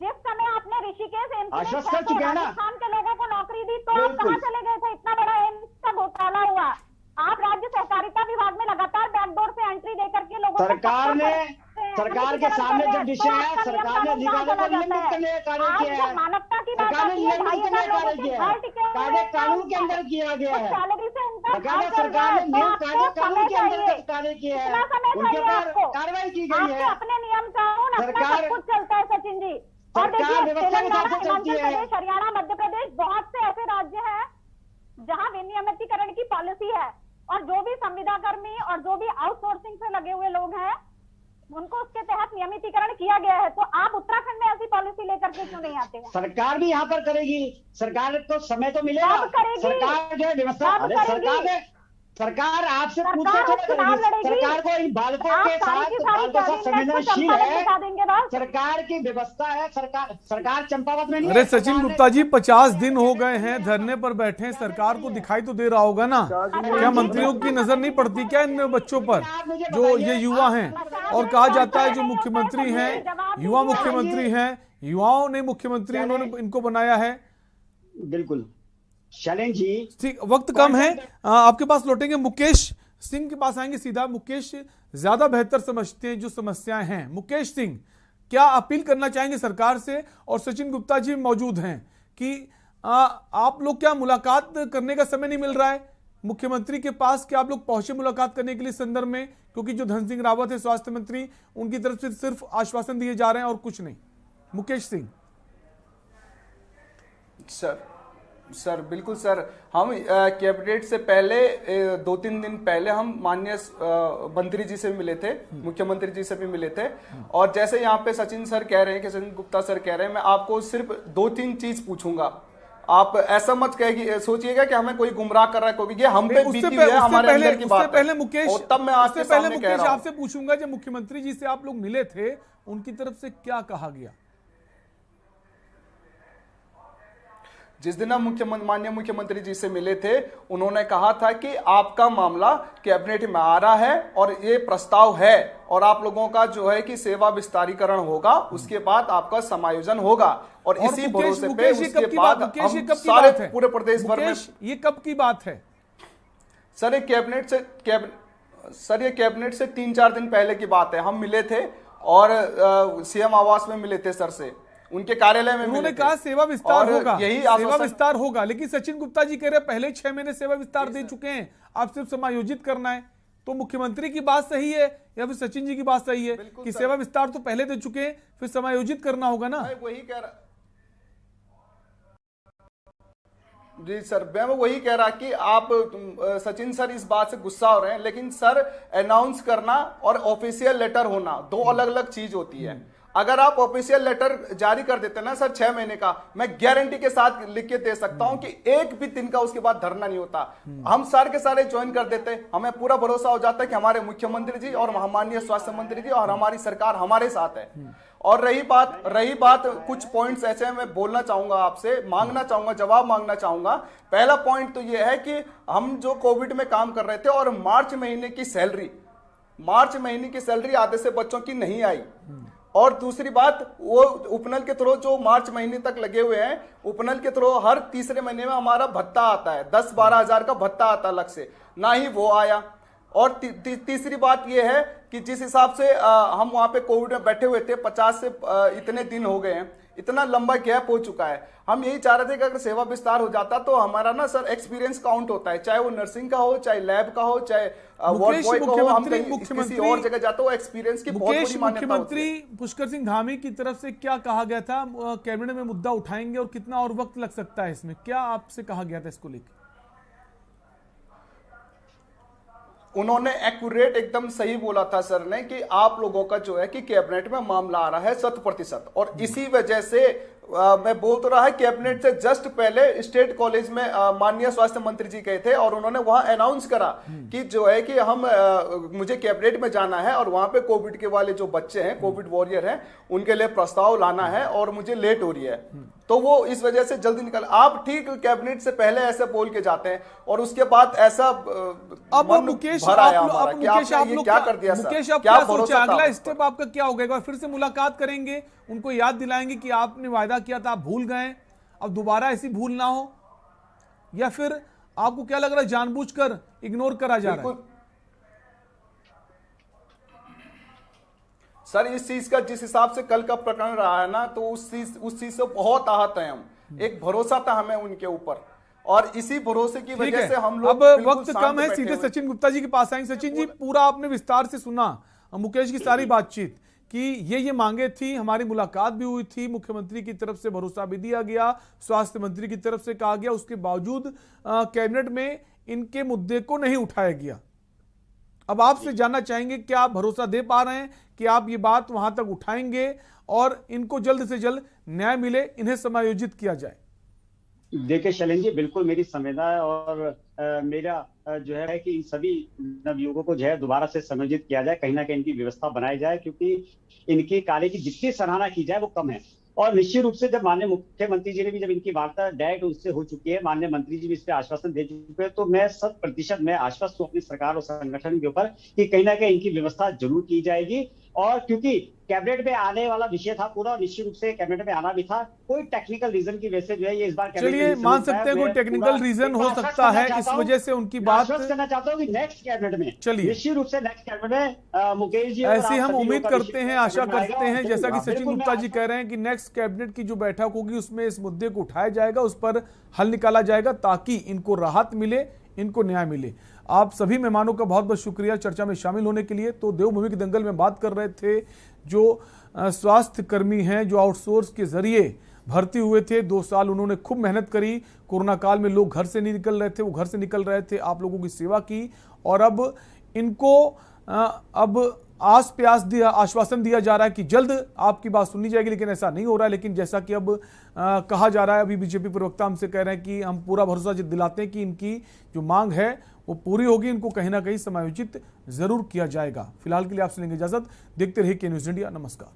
जिस समय आपने ऋषिकेश आश्वस्त कर चुके हैं ना, राजस्थान के लोगों को नौकरी दी तो आप कहाँ चले गए थे? इतना बड़ा एम्स का घोटाला हुआ, आप राज्य सहकारिता विभाग में लगातार बैकडोर से एंट्री देकर के लोगों सरकार के सामने जब विषय है, सरकार ने अधिकारियों को निलंबित करने का कार्य किया है, सरकार ने निलंबित करने का कार्य किया है, कायदे कानून के अंदर किया गया है, सरकार ने नियम कानून के अंदर कार्य किया है, उनके ऊपर कार्रवाई की गई है। अपने नियम कानून सरकार कुछ चलता है सचिन जी, सरकार व्यवस्था के हिसाब से चलती है। हरियाणा, मध्य प्रदेश, बहुत से ऐसे राज्य हैं जहां विनियमितीकरण की पॉलिसी है और जो भी संविदा कर्मी और जो भी आउटसोर्सिंग से लगे हुए लोग हैं उनको उसके तहत नियमितीकरण किया गया है। तो आप उत्तराखंड में ऐसी पॉलिसी लेकर के क्यों नहीं आते हैं? सरकार भी यहाँ पर करेगी, सरकार को समय तो मिलेगा, सरकार जो है व्यवस्था, सरकार आपसे पूछे थोड़ा करेगी, सरकार को इन बालकों के साथ संवेदनशील है, सरकार की व्यवस्था है, सरकार चंपावत में नहीं। अरे सचिन गुप्ता जी 50 दिन हो गए हैं धरने पर बैठे, सरकार को दिखाई तो दे रहा होगा ना, क्या मंत्रियों की नजर नहीं पड़ती क्या इन बच्चों पर जो ये युवा हैं? और कहा जाता है जो मुख्यमंत्री हैं युवा मुख्यमंत्री हैं, युवाओं ने मुख्यमंत्री उन्होंने इनको बनाया है। बिल्कुल शैलेंद्र जी, ठीक, वक्त कम है, आपके पास लौटेंगे। मुकेश सिंह के पास आएंगे सीधा। मुकेश ज्यादा बेहतर समझते हैं जो समस्याएं हैं। मुकेश सिंह, क्या अपील करना चाहेंगे सरकार से? और सचिन गुप्ता जी मौजूद हैं कि आप लोग क्या मुलाकात करने का समय नहीं मिल रहा है मुख्यमंत्री के पास? क्या आप लोग पहुंचे मुलाकात करने के लिए संदर्भ में? क्योंकि जो धन सिंह रावत है स्वास्थ्य मंत्री, उनकी तरफ से सिर्फ आश्वासन दिए जा रहे हैं और कुछ नहीं। मुकेश सिंह। सर बिल्कुल सर, हम कैबिनेट से पहले 2-3 दिन पहले हम माननीय मंत्री जी से मिले थे, मुख्यमंत्री जी से भी मिले थे। और जैसे यहाँ पे सचिन सर कह रहे हैं कि सचिन गुप्ता सर कह रहे हैं, मैं आपको सिर्फ 2-3 चीज पूछूंगा। आप ऐसा मत सोचिएगा कि हमें कोई गुमराह कर रहा है, कोई ये हम पे बीती हुई है, हमारे अंदर की बात है। पहले मुकेश, तब मैं आपसे सामने कह रहा हूं, आपसे पूछूंगा जब मुख्यमंत्री जी से आप लोग मिले थे उनकी तरफ से क्या कहा गया? जिस दिन हम माननीय मुख्यमंत्री जी से मिले थे उन्होंने कहा था कि आपका मामला कैबिनेट में आ रहा है और ये प्रस्ताव है और आप लोगों का जो है कि सेवा विस्तारीकरण होगा, उसके बाद आपका समायोजन होगा। और इसी भरोसे पे उसके बाद हम सारे पूरे प्रदेश भर में। ये कब की बात है सर? ये कैबिनेट से 3-4 दिन पहले की बात है। हम मिले थे और सीएम आवास में मिले थे सर से, उनके कार्यालय में उन्होंने मिले थे। कहा सेवा विस्तार और होगा, यही सेवा विस्तार होगा, लेकिन सचिन गुप्ता जी कह रहे पहले 6 महीने सेवा विस्तार दे चुके हैं, आप सिर्फ समायोजित करना है। तो मुख्यमंत्री की बात सही है या फिर सचिन जी की बात सही है कि सेवा विस्तार तो पहले दे चुके हैं, फिर समायोजित करना होगा ना? वही कह रहा जी सर, मैं वही कह रहा कि आप सचिन सर इस बात से गुस्सा हो रहे हैं, लेकिन सर अनाउंस करना और ऑफिशियल लेटर होना दो अलग अलग चीज होती है। अगर आप ऑफिशियल लेटर जारी कर देते ना सर 6 महीने का, मैं गारंटी के साथ लिख के दे सकता हूं कि एक भी दिन का उसके बाद धरना नहीं होता। हम सारे के सारे ज्वाइन कर देते, हमें पूरा भरोसा हो जाता है कि हमारे मुख्यमंत्री जी और माननीय स्वास्थ्य मंत्री जी और हमारी सरकार हमारे साथ है। और रही बात कुछ पॉइंट्स ऐसे मैं बोलना चाहूंगा आपसे, मांगना चाहूंगा, जवाब मांगना चाहूंगा। पहला पॉइंट तो यह है कि हम जो कोविड में काम कर रहे थे और मार्च महीने की सैलरी आधे से बच्चों की नहीं आई। और दूसरी बात, वो उपनल के थ्रू जो मार्च महीने तक लगे हुए हैं, उपनल के थ्रू हर तीसरे महीने में हमारा भत्ता आता है, 10-12 हजार का भत्ता आता अलग से, ना ही वो आया। और तीसरी बात यह है कि जिस हिसाब से हम वहां पे कोविड में बैठे हुए थे, 50 से इतने दिन हो गए हैं, इतना लंबा गैप हो चुका है। हम यही चाह रहे थे कि अगर सेवा विस्तार हो जाता तो हमारा ना सर एक्सपीरियंस काउंट होता है, चाहे वो नर्सिंग का हो, चाहे लैब का हो, चाहे वार्ड बॉय का हो, हम किसी और जगह जाते हो एक्सपीरियंस की बहुत बड़ी मान्यता होती है। मुख्यमंत्री पुष्कर सिंह धामी की तरफ से क्या कहा गया था, कैबिनेट में मुद्दा उठाएंगे और कितना और वक्त लग सकता है इसमें, क्या आपसे कहा गया था इसको लेकर? उन्होंने एक्यूरेट एकदम सही बोला था सर ने कि आप लोगों का जो है कि कैबिनेट में मामला आ रहा है 100%, और इसी वजह से मैं बोल तो रहा है कैबिनेट से जस्ट पहले स्टेट कॉलेज में माननीय स्वास्थ्य मंत्री जी गए थे और उन्होंने वहां अनाउंस करा कि जो है कि हम मुझे कैबिनेट में जाना है और वहां पे कोविड के वाले जो बच्चे हैं, कोविड वॉरियर हैं, उनके लिए प्रस्ताव लाना है और मुझे लेट हो रही है, तो वो इस वजह से जल्दी निकल। आप ठीक कैबिनेट से पहले ऐसे बोल के जाते हैं और उसके बाद ऐसा अब मुकेश आप लोग क्या कर दिया? मुकेश आप क्या सोचे, अगला स्टेप आपका क्या होगा? एक बार फिर से मुलाकात करेंगे, उनको याद दिलाएंगे कि आपने वायदा किया था, आप भूल गए, अब दोबारा ऐसी भूल ना हो, या फिर आपको क्या लग रहा है जानबूझकर इग्नोर करा जा रहा है? सर इस चीज का जिस हिसाब से कल का प्रकरण रहा है ना, तो उस चीज से बहुत आहत है हम। एक भरोसा था हमें उनके ऊपर और इसी भरोसे की वजह से हम लोग अब वक्त कम है, सीधे सचिन गुप्ता जी के पास आएंगे। सचिन जी, पूरा आपने विस्तार से सुना मुकेश की सारी बातचीत कि ये मांगे थी, हमारी मुलाकात भी हुई थी, मुख्यमंत्री की तरफ से भरोसा भी दिया गया, स्वास्थ्य मंत्री की तरफ से कहा गया, उसके बावजूद कैबिनेट में इनके मुद्दे को नहीं उठाया गया। अब आपसे जानना चाहेंगे क्या आप भरोसा दे पा रहे हैं कि आप ये बात वहां तक उठाएंगे और इनको जल्द से जल्द न्याय मिले, इन्हें समायोजित किया जाए? देखिए शैलेंद्र जी, बिल्कुल मेरी संवेदना है और मेरा जो है कि इन सभी नवयुवकों को जो है दोबारा से समायोजित किया जाए, कहीं ना कहीं इनकी व्यवस्था बनाई जाए, क्योंकि इनके कार्य की जितनी सराहना की जाए वो कम है। और निश्चित रूप से जब माननीय मुख्यमंत्री जी ने भी जब इनकी वार्ता डायरेक्ट उनसे हो चुकी है, माननीय मंत्री जी भी इस पे आश्वासन दे चुके हैं, तो मैं 100% मैं आश्वस्त हूँ अपनी सरकार और संगठन के ऊपर कि कहीं ना कहीं इनकी व्यवस्था जरूर की जाएगी। और क्योंकि कैबिनेट में आने वाला विषय था पूरा, निश्चित रूप से कैबिनेट में आना भी था, कोई टेक्निकल रीजन की वजह से जो है ये इस बार चलिए मान सकते हैं कोई टेक्निकल रीजन हो सकता है, इस वजह से उनकी बात करना चाहता हूँ कि नेक्स्ट कैबिनेट में, चलिए निश्चित रूप से नेक्स्ट कैबिनेट में मुकेश जी ऐसे हम उम्मीद करते हैं, आशा करते हैं, जैसा कि सचिन गुप्ता जी कह रहे हैं कि नेक्स्ट कैबिनेट की जो बैठक होगी उसमें इस मुद्दे को उठाया जाएगा, उस पर हल निकाला जाएगा ताकि इनको राहत मिले, इनको न्याय मिले। आप सभी मेहमानों का बहुत बहुत शुक्रिया चर्चा में शामिल होने के लिए। तो देवभूमि के दंगल में बात कर रहे थे जो स्वास्थ्य कर्मी हैं, जो आउटसोर्स के जरिए भर्ती हुए थे, 2 साल उन्होंने खूब मेहनत करी, कोरोना काल में लोग घर से नहीं निकल रहे थे, वो घर से निकल रहे थे, आप लोगों की सेवा की, और अब इनको अब आस प्यास दिया, आश्वासन दिया जा रहा है कि जल्द आपकी बात सुनी जाएगी, लेकिन ऐसा नहीं हो रहा है। लेकिन जैसा कि अब कहा जा रहा है, अभी बीजेपी प्रवक्ता हमसे कह रहे हैं कि हम पूरा भरोसा दिलाते हैं कि इनकी जो मांग है वो पूरी होगी, इनको कहीं ना कहीं समायोजित जरूर किया जाएगा। फिलहाल के लिए आपसे लेंगे इजाजत, देखते रहिए के न्यूज़ इंडिया। नमस्कार।